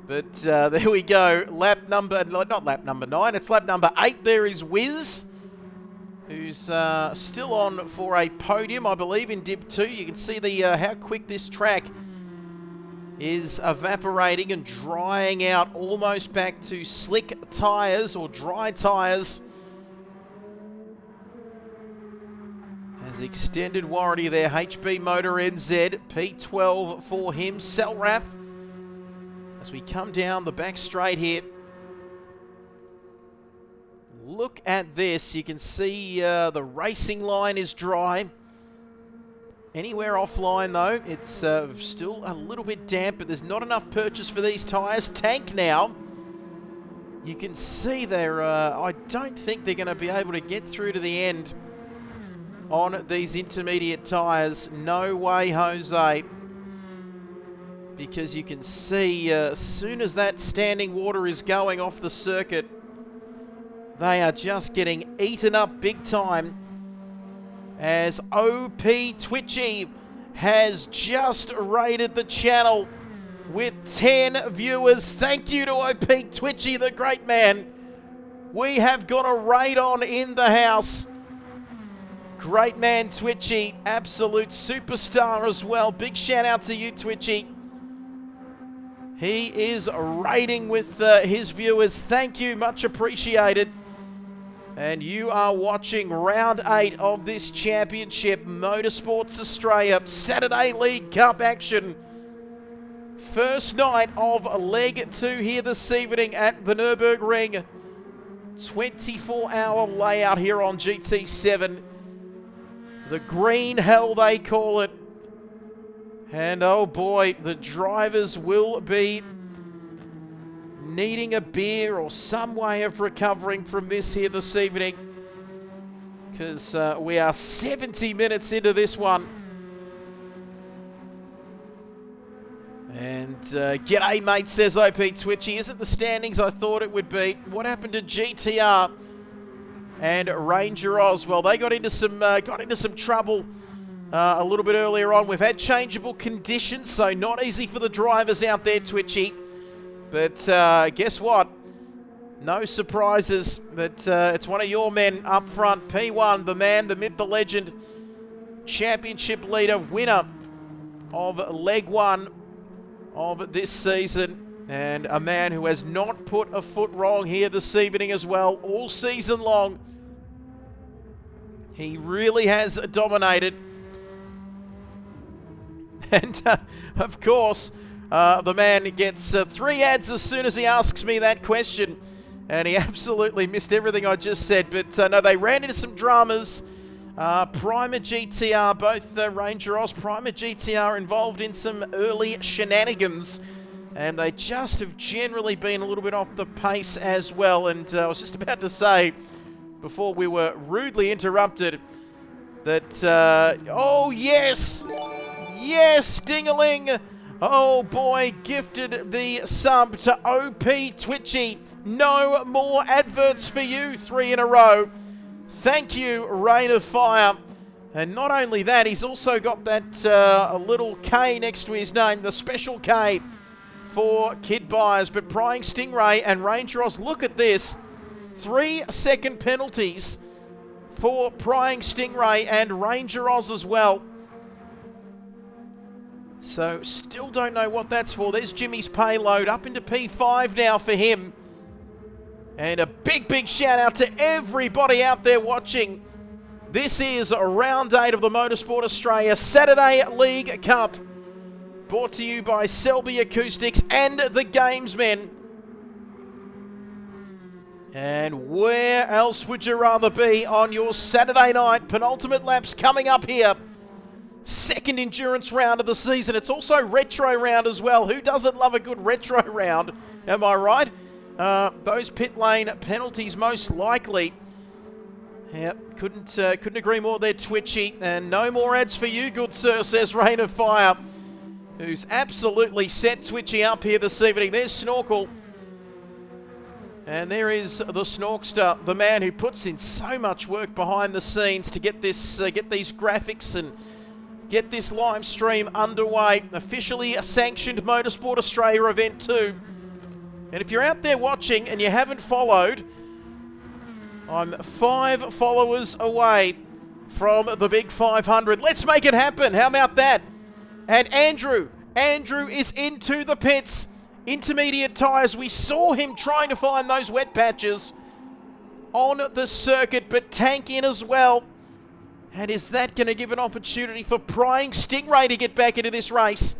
But there we go. Lap number, not lap number 9, it's lap number 8. There is Wiz, who's still on for a podium, I believe, in Div 2. You can see the how quick this track is evaporating and drying out, almost back to slick tyres or dry tyres. His extended warranty there, HB Motor NZ, P12 for him, Selrath. As we come down the back straight here, look at this. You can see the racing line is dry. Anywhere offline though, it's still a little bit damp, but there's not enough purchase for these tyres. Tank now. You can see there, I don't think they're going to be able to get through to the end on these intermediate tyres. No way, Jose. Because you can see as soon as that standing water is going off the circuit, they are just getting eaten up big time. As OP Twitchy has just raided the channel with 10 viewers. Thank you to OP Twitchy, the great man. We have got a raid on in the house. Great man, Twitchy. Absolute superstar as well. Big shout out to you, Twitchy. He is raiding with his viewers. Thank you, much appreciated. And you are watching round 8 of this championship, Motorsports Australia Saturday League Cup action. First night of leg 2 here this evening at the Nurburgring. 24-hour layout here on GT7. The green hell, they call it. And oh boy, the drivers will be needing a beer or some way of recovering from this here this evening. Because we are 70 minutes into this one. And g'day mate, says OP Twitchy. Isn't the standings I thought it would be? What happened to GTR and Ranger Oz? Well, they got into some trouble a little bit earlier on. We've had changeable conditions, so not easy for the drivers out there, Twitchy. But guess what? No surprises that it's one of your men up front. P1, the man, the myth, the legend, championship leader, winner of leg 1 of this season, and a man who has not put a foot wrong here this evening as well, all season long. He really has dominated. And of course, the man gets 3 ads as soon as he asks me that question, and he absolutely missed everything I just said. But no, they ran into some dramas. Primer GTR, both Ranger Oz, Primer GTR involved in some early shenanigans, and they just have generally been a little bit off the pace as well. And I was just about to say, before we were rudely interrupted, that, oh yes, yes, Ding-a-ling, oh boy, gifted the sub to OP Twitchy. No more adverts for you, 3 in a row. Thank you, Rain of Fire. And not only that, he's also got that little K next to his name, the special K for kid buyers. But Prying Stingray and Ranger Oz, look at this. 3-second penalties for Prying Stingray and Ranger Oz as well. So still don't know what that's for. There's Jimmy's payload up into P5 now for him. And a big, big shout out to everybody out there watching. This is round 8 of the Motorsport Australia Saturday League Cup. Brought to you by Selby Acoustics and the Gamesmen. And where else would you rather be on your Saturday night? Penultimate laps coming up here. Second endurance round of the season. It's also retro round as well. Who doesn't love a good retro round? Am I right? Those pit lane penalties most likely. Yep, couldn't agree more there, Twitchy. And no more ads for you, good sir, says Rain of Fire, who's absolutely set Twitchy up here this evening. There's Snorkel. And there is the Snorkster, the man who puts in so much work behind the scenes to get this, get these graphics and get this live stream underway. Officially a sanctioned Motorsport Australia event too. And if you're out there watching and you haven't followed, I'm 5 followers away from the big 500. Let's make it happen. How about that? And Andrew is into the pits. Intermediate tyres. We saw him trying to find those wet patches on the circuit, but Tank in as well. And is that going to give an opportunity for Prying Stingray to get back into this race?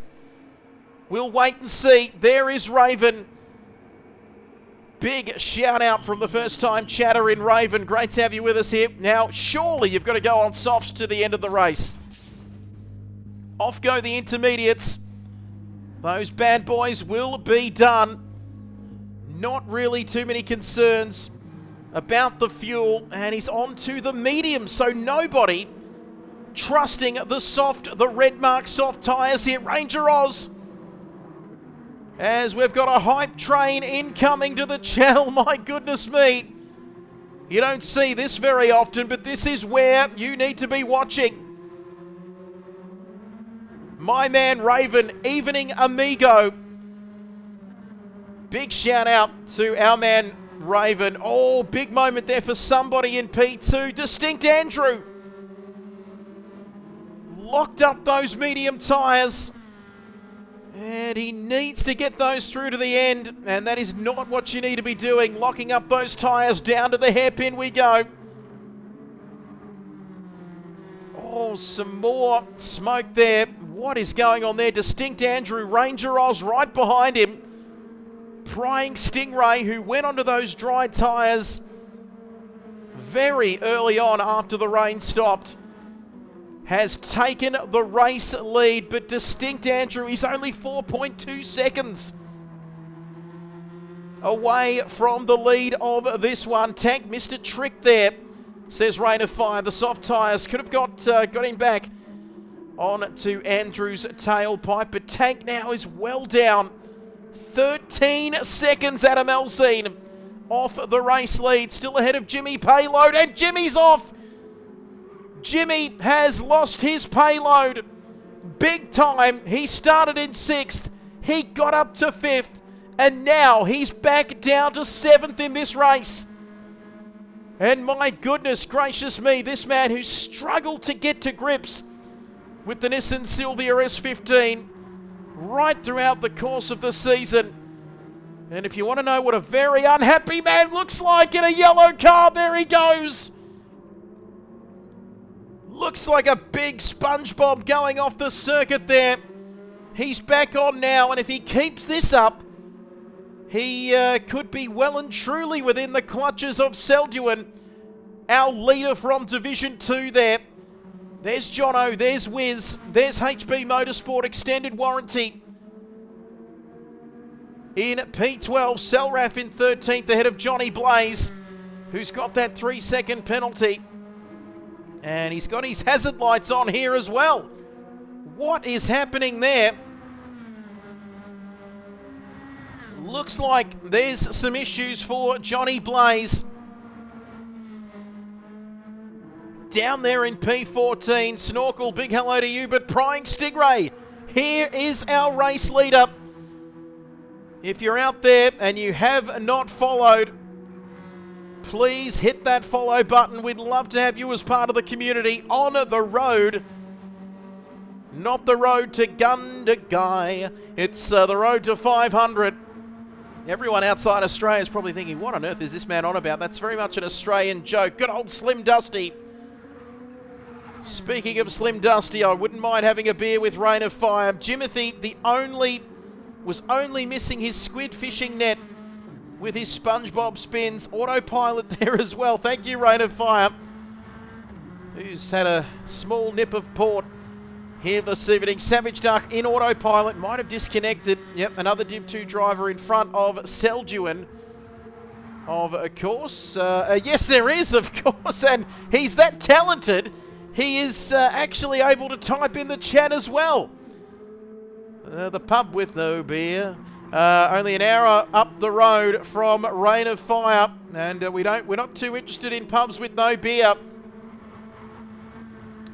We'll wait and see. There is Raven. Big shout out from the first time chatter in Raven. Great to have you with us here. Now, surely you've got to go on softs to the end of the race. Off go the intermediates. Those bad boys will be done. Not really too many concerns about the fuel, and he's on to the medium, so nobody trusting the red mark soft tyres here. Ranger Oz, as we've got a hype train incoming to the channel. My goodness me, you don't see this very often, but this is where you need to be watching. My man Raven evening Amigo. Big shout out to our man Raven. Oh, big moment there for somebody in P2. Distinct Andrew locked up those medium tyres, and he needs to get those through to the end, and that is not what you need to be doing. Locking up those tyres down to the hairpin we go. Oh, some more smoke there. What is going on there? Distinct Andrew, Ranger Oz right behind him. Prying Stingray, who went onto those dry tyres very early on after the rain stopped, has taken the race lead, but Distinct Andrew is only 4.2 seconds away from the lead of this one. Tank missed a trick there, says Rain of Fire. The soft tyres could have got him back on to Andrew's tailpipe, but Tank now is well down. 13 seconds, Adam Elzine off the race lead, still ahead of Jimmy Payload, and Jimmy's off. Jimmy has lost his payload big time. He started in 6th, he got up to 5th, and now he's back down to 7th in this race. And my goodness gracious me, this man who struggled to get to grips with the Nissan Silvia S15 right throughout the course of the season. And if you want to know what a very unhappy man looks like in a yellow car, there he goes. Looks like a big SpongeBob going off the circuit there. He's back on now, and if he keeps this up, he could be well and truly within the clutches of Selduin, our leader from Division 2 there. There's Jono, there's Wiz, there's HB Motorsport Extended Warranty in P12. Selraf in 13th ahead of Johnny Blaze, who's got that 3-second penalty. And he's got his hazard lights on here as well. What is happening there? Looks like there's some issues for Johnny Blaze. Down there in P14, Snorkel, big hello to you, but Prying Stingray, here is our race leader. If you're out there and you have not followed, please hit that follow button. We'd love to have you as part of the community on the road. Not the road to Gundagai, it's the road to 500. Everyone outside Australia is probably thinking, what on earth is this man on about? That's very much an Australian joke. Good old Slim Dusty. Speaking of Slim Dusty, I wouldn't mind having a beer with Rain of Fire. Jimothy, was only missing his squid fishing net with his SpongeBob spins. Autopilot there as well. Thank you, Rain of Fire, who's had a small nip of port here this evening. Savage Duck in autopilot, might have disconnected. Yep, another Div 2 driver in front of Selduin. Of course. Yes, there is, of course, and he's that talented. He is actually able to type in the chat as well. The pub with no beer. Only an hour up the road from Rain of Fire, and we're not too interested in pubs with no beer.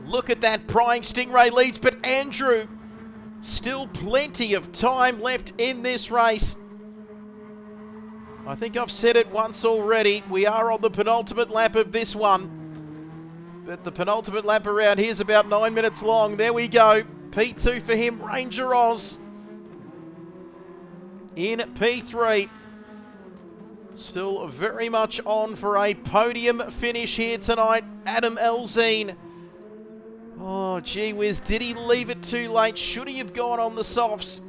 Look at that, Prying Stingray leads, but Andrew, still plenty of time left in this race. I think I've said it once already. We are on the penultimate lap of this one. But the penultimate lap around here is about 9 minutes long. There we go. P2 for him, Ranger Oz. In P3. Still very much on for a podium finish here tonight. Adam Elzine Oh, gee whiz, did he leave it too late? Should he have gone on the softs?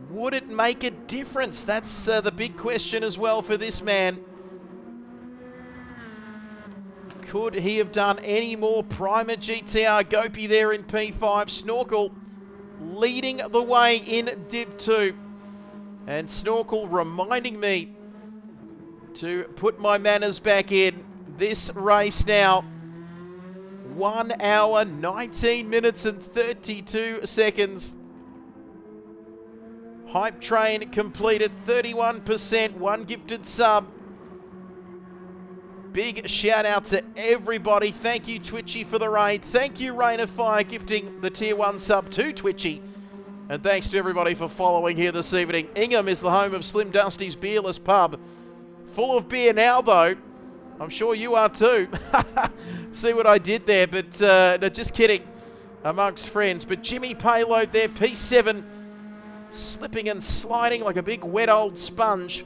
Would it make a difference? That's the big question as well for this man. Could he have done any more? Primer GTR Gopi there in P5. Snorkel leading the way in Div 2. And Snorkel reminding me to put my manners back in. This race now, 1 hour, 19 minutes and 32 seconds. Hype train completed 31%, one gifted sub. Big shout out to everybody. Thank you, Twitchy, for the raid. Thank you, Rain of Fire, gifting the tier 1 sub to Twitchy. And thanks to everybody for following here this evening. Ingham is the home of Slim Dusty's Beerless Pub. Full of beer now, though. I'm sure you are too. See what I did there, but no, just kidding. Amongst friends. But Jimmy Payload there, P7, slipping and sliding like a big wet old sponge.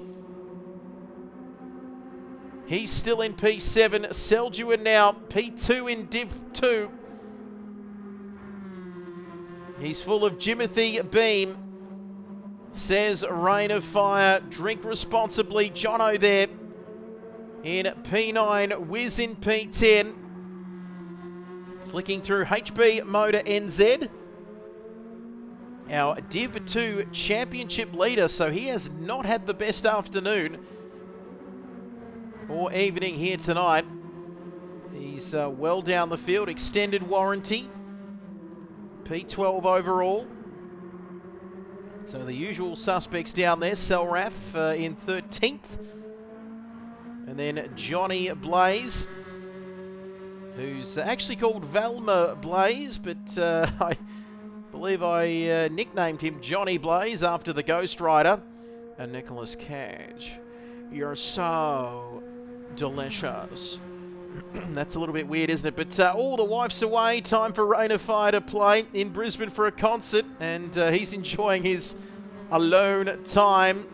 He's still in P7. Seljuan now, P2 in Div 2. He's full of Jimothy Beam. Says Rain of Fire. Drink responsibly. Jono there in P9. Wiz in P10. Flicking through HB Motor NZ. Our Div 2 championship leader. So he has not had the best afternoon or evening here tonight. He's well down the field. Extended warranty. P12 overall. So the usual suspects down there. Selraf in 13th. And then Johnny Blaze, who's actually called Valma Blaze, but I believe I nicknamed him Johnny Blaze after the Ghost Rider. And Nicholas Cage. You're so delicious. That's a little bit weird, isn't it? But all the wife's away. Time for Rain of Fire to play in Brisbane for a concert. And he's enjoying his alone time.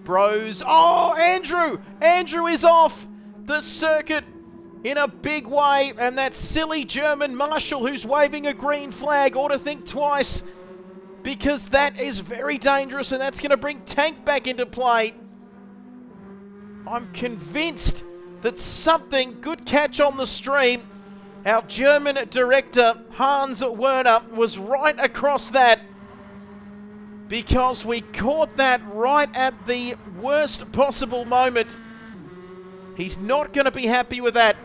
Bros. Oh, Andrew! Andrew is off the circuit in a big way. And that silly German marshal who's waving a green flag ought to think twice, because that is very dangerous and that's going to bring Tank back into play. I'm convinced that something, good catch on the stream, our German director Hans Werner was right across that, because we caught that right at the worst possible moment. He's not going to be happy with that,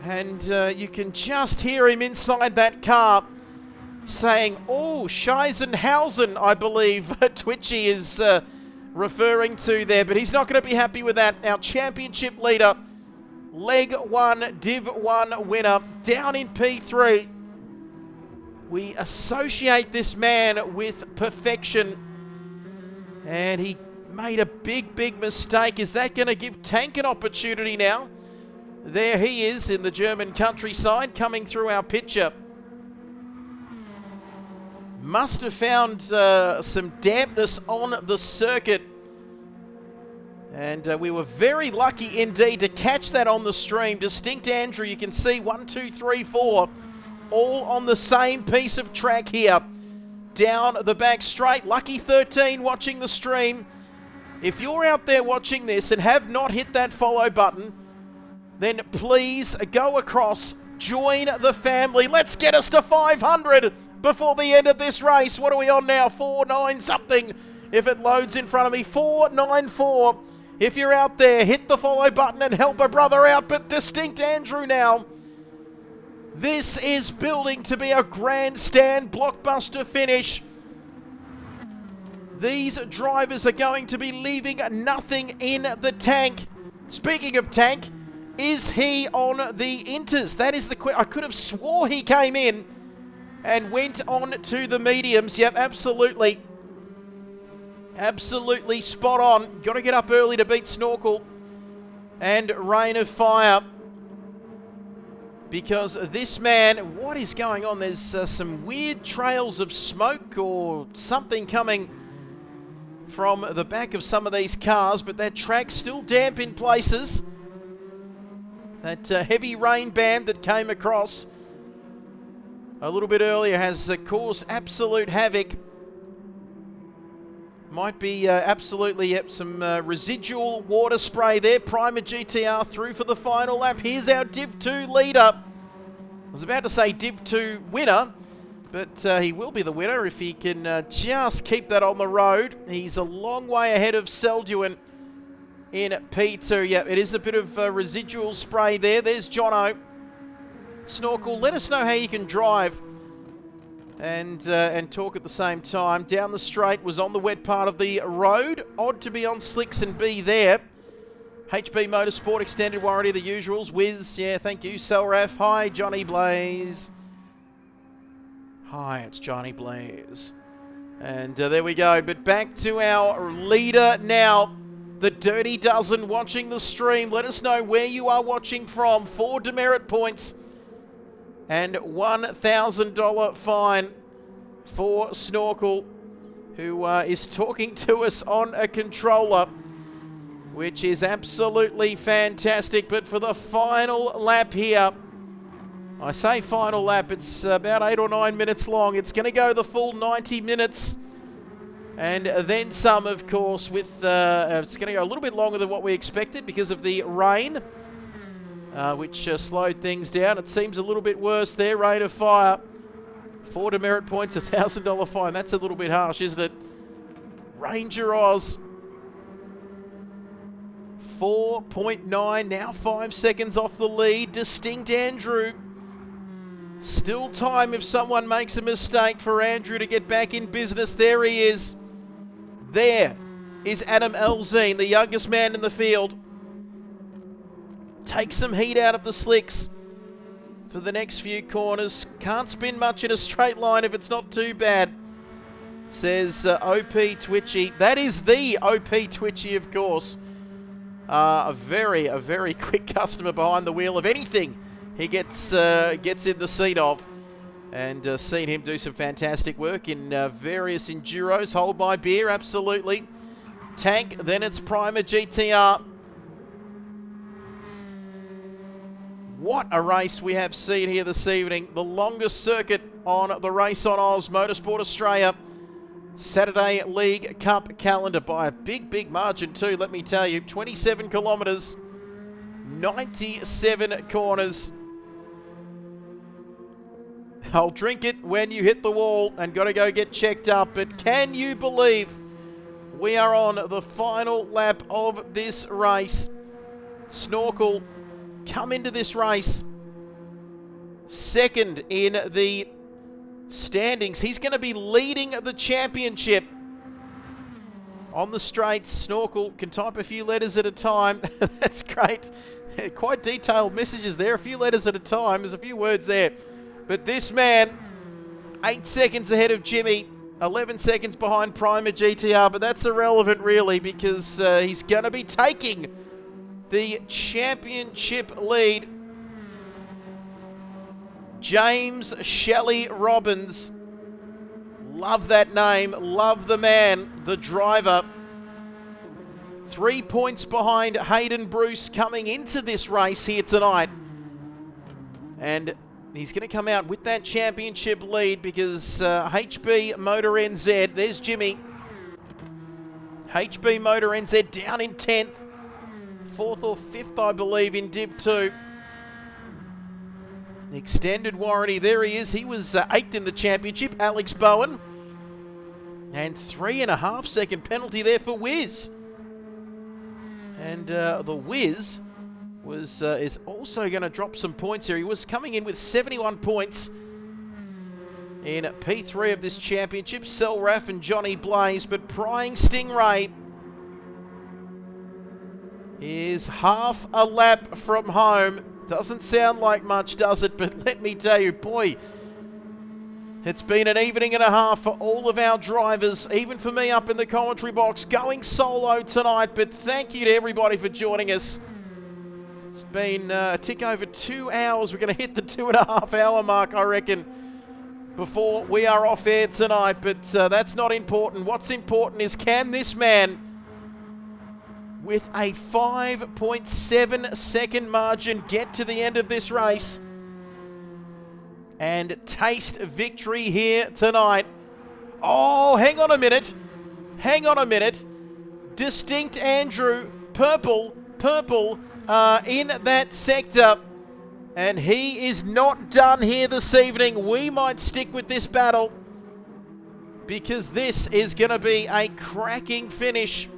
and you can just hear him inside that car saying, oh, Scheisenhausen, I believe Twitchy is referring to there, but he's not going to be happy with that. Our championship leader, Leg 1, Div 1 winner, down in P3. We associate this man with perfection, and he made a big mistake. Is that going to give Tank an opportunity now? There he is in the German countryside, coming through our picture. Must have found some dampness on the circuit. And we were very lucky indeed to catch that on the stream. Distinct Andrew, you can see 1, 2, 3, 4, all on the same piece of track here. Down the back straight. Lucky 13 watching the stream. If you're out there watching this and have not hit that follow button, then please go across, join the family. Let's get us to 500 before the end of this race. What are we on now? 4.9 something. If it loads in front of me, 4.94. If you're out there, hit the follow button and help a brother out. But Distinct Andrew now. This is building to be a grandstand blockbuster finish. These drivers are going to be leaving nothing in the tank. Speaking of tank, is he on the inters? That is the question. I could have swore he came in and went on to the mediums. Yep, absolutely. Absolutely spot on. Got to get up early to beat Snorkel and Rain of Fire, because this man, what is going on? There's some weird trails of smoke or something coming from the back of some of these cars, but that track's still damp in places. That heavy rain band that came across a little bit earlier has caused absolute havoc. Might be absolutely some residual water spray there. Prima GTR through for the final lap. Here's our Div 2 leader. I was about to say Div 2 winner, but he will be the winner if he can just keep that on the road. He's a long way ahead of Selduin in P2. Yeah, it is a bit of residual spray there. There's Jono. Snorkel, let us know how you can drive and talk at the same time. Down the straight, was on the wet part of the road. Odd to be on slicks and be there. HB Motorsport, extended warranty, the usuals. Wiz, yeah, thank you. Selraf, hi, Johnny Blaze. Hi, it's Johnny Blaze. And there we go. But back to our leader now. The Dirty Dozen watching the stream. Let us know where you are watching from. 4 demerit points and $1,000 fine for Snorkel, who is talking to us on a controller, which is absolutely fantastic. But for the final lap here, I say final lap, it's about 8 or 9 minutes long. It's going to go the full 90 minutes. And then some, of course, with it's going to go a little bit longer than what we expected because of the rain, which slowed things down. It seems a little bit worse there. Rain of fire. 4 demerit points, $1,000 fine. That's a little bit harsh, isn't it? Ranger Oz. 4.9, now 5 seconds off the lead. Distinct Andrew. Still time if someone makes a mistake for Andrew to get back in business. There he is. There is Adam Elzine, the youngest man in the field. Take some heat out of the slicks for the next few corners. Can't spin much in a straight line if it's not too bad, says OP Twitchy. That is the OP Twitchy, of course. A very quick customer behind the wheel of anything he gets in the seat of. And seen him do some fantastic work in various Enduros. Hold my beer, absolutely. Tank, then it's Prima GTR. What a race we have seen here this evening. The longest circuit on the RaceOnOz Motorsport Australia Saturday League Cup calendar by a big margin too, let me tell you. 27 kilometres, 97 corners. I'll drink it when you hit the wall and got to go get checked up. But can you believe we are on the final lap of this race? Snorkel come into this race second in the standings. He's going to be leading the championship. On the straights, Snorkel can type a few letters at a time. That's great. Quite detailed messages there. A few letters at a time. There's a few words there. But this man, 8 seconds ahead of Jimmy, 11 seconds behind Prima GTR, but that's irrelevant really because he's going to be taking the championship lead. James Shelley Robbins. Love that name. Love the man, the driver. 3 points behind Hayden Bruce coming into this race here tonight. And he's going to come out with that championship lead because HB Motor NZ, there's Jimmy. HB Motor NZ down in 10th. 4th or 5th, I believe, in Div 2. Extended warranty, there he is. He was 8th in the championship, Alex Bowen. And 3.5 second penalty there for Wiz. And the Wiz is also going to drop some points here. He was coming in with 71 points in P3 of this championship. Selraf and Johnny Blaze, but Prying Stingray is half a lap from home. Doesn't sound like much, does it? But let me tell you, boy, it's been an evening and a half for all of our drivers, even for me up in the commentary box, going solo tonight. But thank you to everybody for joining us. It's been a tick over 2 hours. We're going to hit the 2.5 hour mark, I reckon, before we are off air tonight. But that's not important. What's important is, can this man, with a 5.7 second margin, get to the end of this race and taste victory here tonight. Oh, hang on a minute. Hang on a minute. Distinct Andrew, purple, in that sector. And he is not done here this evening. We might stick with this battle because this is going to be a cracking finish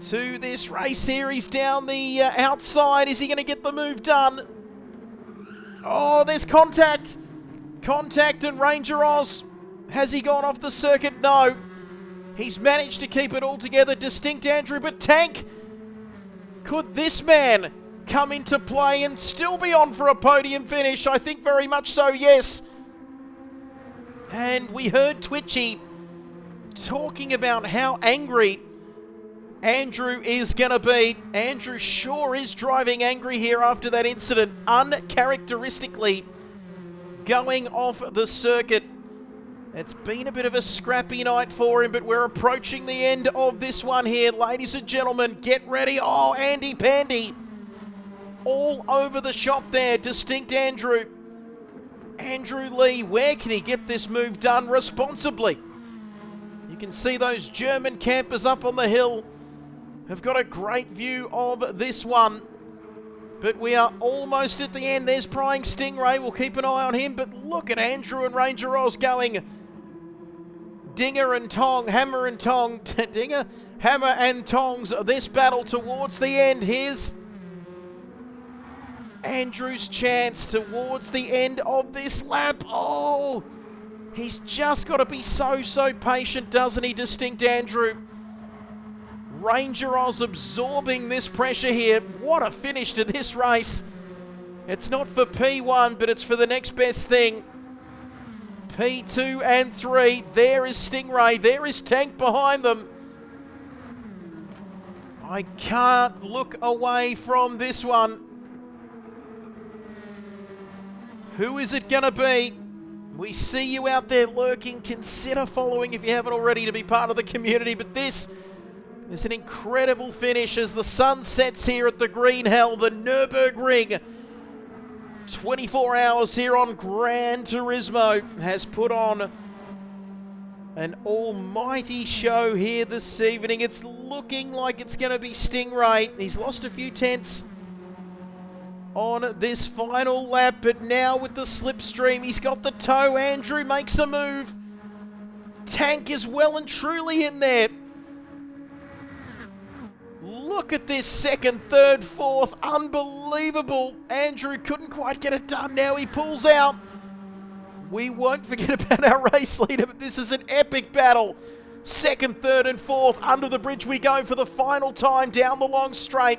to this race series down the outside. Is he going to get the move done? Oh, there's contact. Contact and Ranger Oz. Has he gone off the circuit? No. He's managed to keep it all together. Distinct Andrew, but Tank. Could this man come into play and still be on for a podium finish? I think very much so, yes. And we heard Twitchy talking about how angry Andrew is going to be. Andrew sure is driving angry here after that incident, uncharacteristically going off the circuit. It's been a bit of a scrappy night for him, but we're approaching the end of this one here. Ladies and gentlemen, get ready. Oh, Andy Pandy all over the shop there. Distinct Andrew. Andrew Lee, where can he get this move done responsibly? You can see those German campers up on the hill have got a great view of this one. But we are almost at the end. There's Prying Stingray. We'll keep an eye on him. But look at Andrew and Ranger Oz going. Dinger and Tong, Hammer and Tong. Dinger, Hammer and Tongs. This battle towards the end. Here's Andrew's chance towards the end of this lap. Oh, he's just got to be so patient, doesn't he, Distinct Andrew? Ranger Oz absorbing this pressure here. What a finish to this race. It's not for P1, but it's for the next best thing. P2 and 3. There is Stingray. There is Tank behind them. I can't look away from this one. Who is it going to be? We see you out there lurking. Consider following if you haven't already to be part of the community. But this is an incredible finish as the sun sets here at the Green Hell, the Nurburgring 24 hours here on Gran Turismo has put on an almighty show here this evening. It's looking like it's going to be Stingray. He's lost a few tenths on this final lap, but now with the slipstream, he's got the toe. Andrew makes a move. Tank is well and truly in there. Look at this second, third, fourth. Unbelievable. Andrew couldn't quite get it done. Now he pulls out. We won't forget about our race leader, but this is an epic battle. Second, third, and fourth. Under the bridge we go for the final time down the long straight.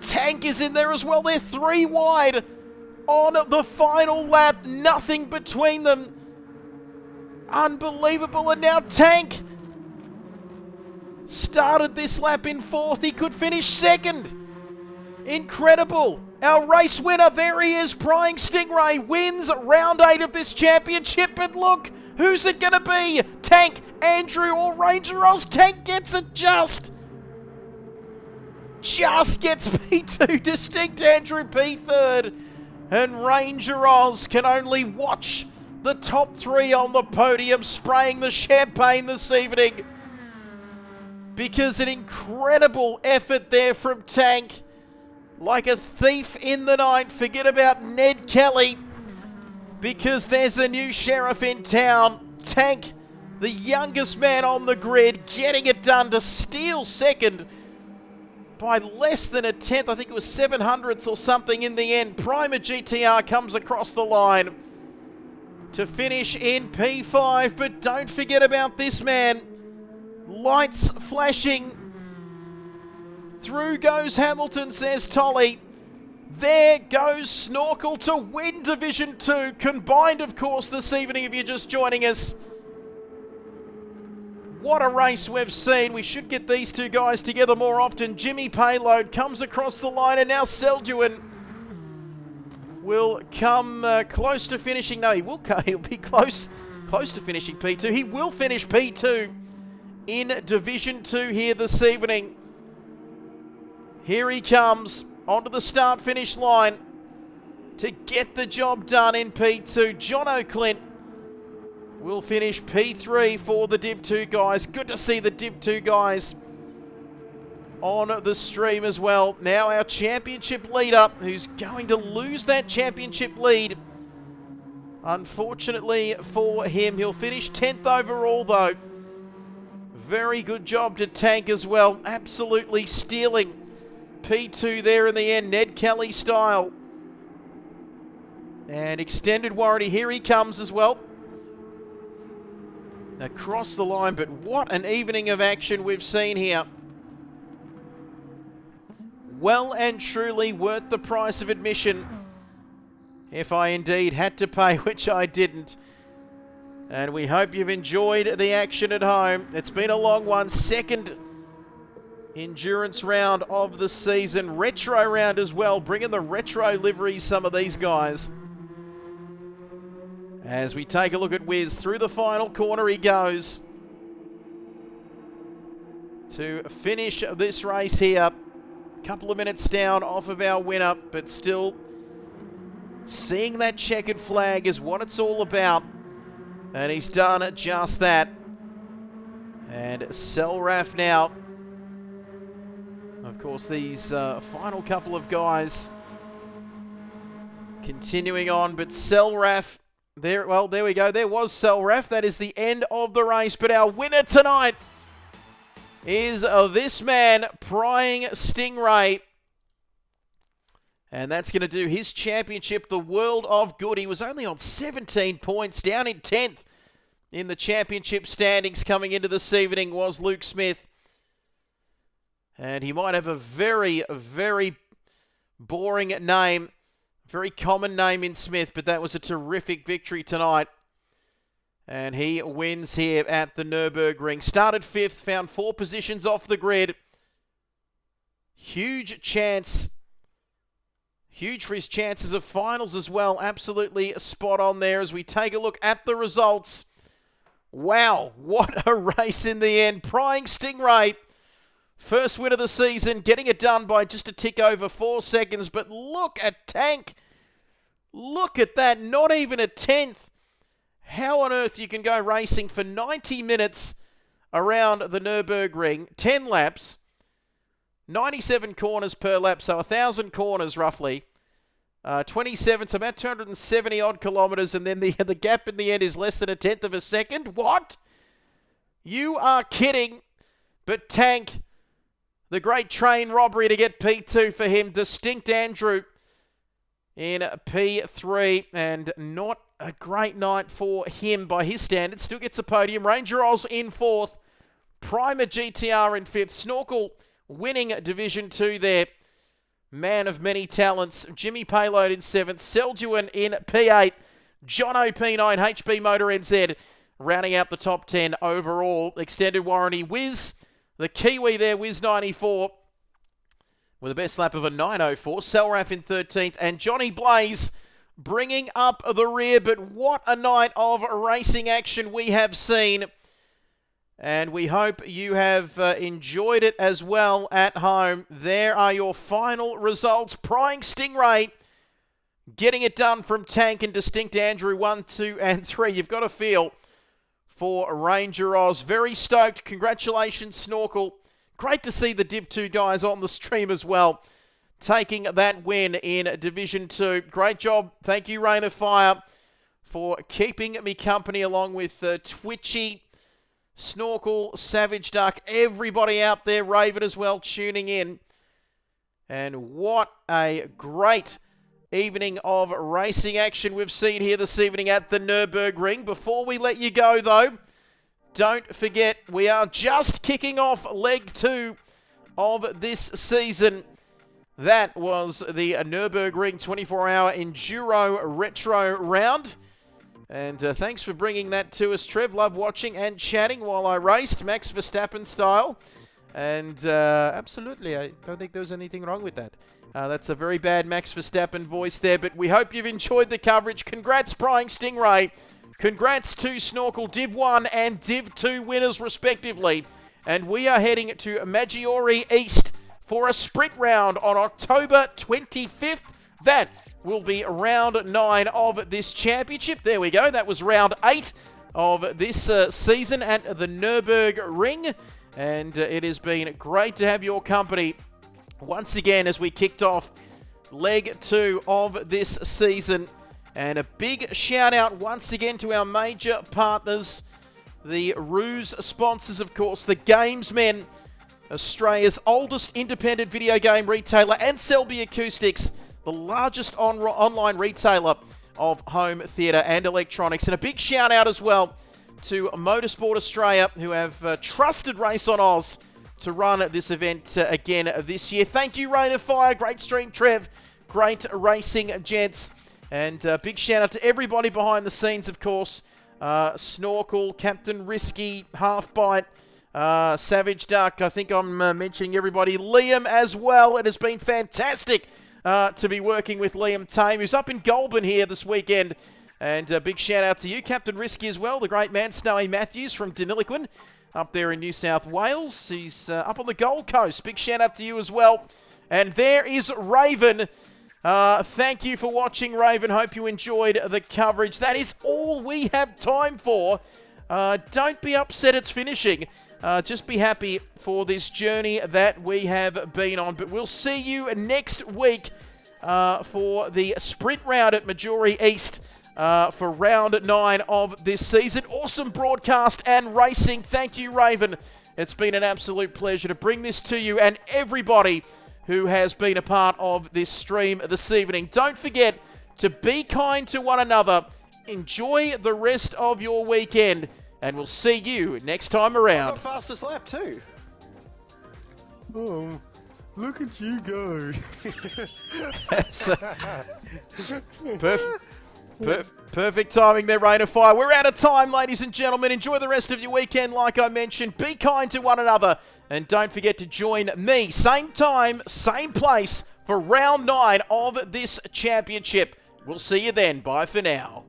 Tank is in there as well. They're 3 wide on the final lap. Nothing between them. Unbelievable. And now Tank started this lap in 4th. He could finish 2nd. Incredible. Our race winner, there he is. Prying Stingray wins round 8 of this championship. But look, who's it going to be? Tank, Andrew, or Ranger Oz? Tank gets it just gets P2. Distinct Andrew P3rd. And Ranger Oz can only watch the top 3 on the podium spraying the champagne this evening. Because an incredible effort there from Tank. Like a thief in the night. Forget about Ned Kelly. Because there's a new sheriff in town. Tank, the youngest man on the grid, getting it done to steal 2nd by less than a tenth. I think it was 700ths or something in the end. Primer GTR comes across the line to finish in P5. But don't forget about this man. Lights flashing. Through goes Hamilton, says Tolly. There goes Snorkel to win Division 2. Combined, of course, this evening if you're just joining us. What a race we've seen. We should get these two guys together more often. Jimmy Payload comes across the line, and now Selduin will come close to finishing. No, he'll be close to finishing P2. He will finish P2 in Division 2 here this evening. Here he comes onto the start-finish line. to get the job done in P2. John O'Clint will finish P3 for the Div 2 guys. Good to see the Div 2 guys on the stream as well. Now our championship leader, who's going to lose that championship lead. Unfortunately for him, he'll finish 10th overall though. Very good job to Tank as well. Absolutely stealing P2 there in the end, Ned Kelly style. And extended warranty, here he comes as well. Across the line, but what an evening of action we've seen here. Well and truly worth the price of admission, if I indeed had to pay, which I didn't. And we hope you've enjoyed the action at home. It's been a long one. Second endurance round of the season. Retro round as well. Bringing the retro liveries, some of these guys. As we take a look at Wiz, through the final corner he goes to finish this race here. Couple of minutes down off of our winner, but still seeing that checkered flag is what it's all about. And he's done just that. And Selraf now. Of course, these final couple of guys continuing on, but Selraf, there we go. There was Selraf. That is the end of the race. But our winner tonight is this man, Prying Stingray. And that's going to do his championship the world of good. He was only on 17 points, down in 10th in the championship standings coming into this evening was Luke Smith. And he might have a very, very boring name, very common name in Smith, but that was a terrific victory tonight. And he wins here at the Nurburgring. Started 5th, found 4 positions off the grid. Huge chance. Huge for his chances of finals as well. Absolutely spot on there as we take a look at the results. Wow, what a race in the end. Prying Stingray, first win of the season, getting it done by just a tick over 4 seconds. But look at Tank. Look at that, not even a 10th. How on earth you can go racing for 90 minutes around the Nürburgring, 10 laps, 97 corners per lap, so 1,000 corners roughly, 27, so about 270 odd kilometres, and then the gap in the end is less than a 10th of a second? What? You are kidding. But Tank, the great train robbery to get P2 for him. Distinct Andrew in P3, and not a great night for him by his standards. Still gets a podium. Ranger Oz in 4th. Primer GTR in 5th. Snorkel winning Division 2 there. Man of many talents. Jimmy Payload in 7th. Selduin in P8. Jono P9. HB Motor NZ rounding out the top 10 overall. Extended warranty. Wiz, the Kiwi there, Wiz 94. With a best lap of a 9:04. Selraf in 13th. And Johnny Blaze bringing up the rear, but what a night of racing action we have seen. And we hope you have enjoyed it as well at home. There are your final results. Prying Stingray getting it done from Tank and Distinct Andrew 1, 2, and 3. You've got a feel for Ranger Oz. Very stoked. Congratulations, Snorkel. Great to see the Div 2 guys on the stream as well, taking that win in Division 2. Great job. Thank you, Rain of Fire, for keeping me company along with Twitchy, Snorkel, Savage Duck, everybody out there, Raven as well, tuning in. And what a great evening of racing action we've seen here this evening at the Nürburgring. Before we let you go, though, don't forget we are just kicking off leg 2 of this season. That was the Nurburgring 24-hour Enduro Retro Round. And thanks for bringing that to us, Trev. Love watching and chatting while I raced, Max Verstappen style. And absolutely, I don't think there was anything wrong with that. That's a very bad Max Verstappen voice there, but we hope you've enjoyed the coverage. Congrats, Prying Stingray. Congrats to Snorkel, Div 1 and Div 2 winners, respectively. And we are heading to Maggiore East for a sprint round on October 25th. That will be round 9 of this championship. There we go. That was round 8 of this season at the Nurburgring. And it has been great to have your company once again as we kicked off leg 2 of this season. And a big shout out once again to our major partners, the Ruse sponsors, of course, the Gamesmen, Australia's oldest independent video game retailer, and Selby Acoustics, the largest online retailer of home theatre and electronics. And a big shout out as well to Motorsport Australia, who have trusted RaceOnOz to run this event again this year. Thank you, Rain of Fire. Great stream, Trev. Great racing, gents. And big shout out to everybody behind the scenes, of course. Snorkel, Captain Risky, Halfbite, Savage Duck. I think I'm mentioning everybody. Liam as well. It has been fantastic to be working with Liam Tame, who's up in Goulburn here this weekend. And a big shout out to you, Captain Risky, as well. The great man, Snowy Matthews from Deniliquin, up there in New South Wales. He's up on the Gold Coast. Big shout out to you as well. And there is Raven. Thank you for watching, Raven. Hope you enjoyed the coverage. That is all we have time for. Don't be upset it's finishing. Just be happy for this journey that we have been on. But we'll see you next week for the sprint round at Majori East for round 9 of this season. Awesome broadcast and racing. Thank you, Raven. It's been an absolute pleasure to bring this to you and everybody who has been a part of this stream this evening. Don't forget to be kind to one another. Enjoy the rest of your weekend, and we'll see you next time around. Fastest lap too. Oh, look at you go. Perfect timing there, Rain of Fire. We're out of time, ladies and gentlemen. Enjoy the rest of your weekend, like I mentioned. Be kind to one another. And don't forget to join me, same time, same place, for round 9 of this championship. We'll see you then. Bye for now.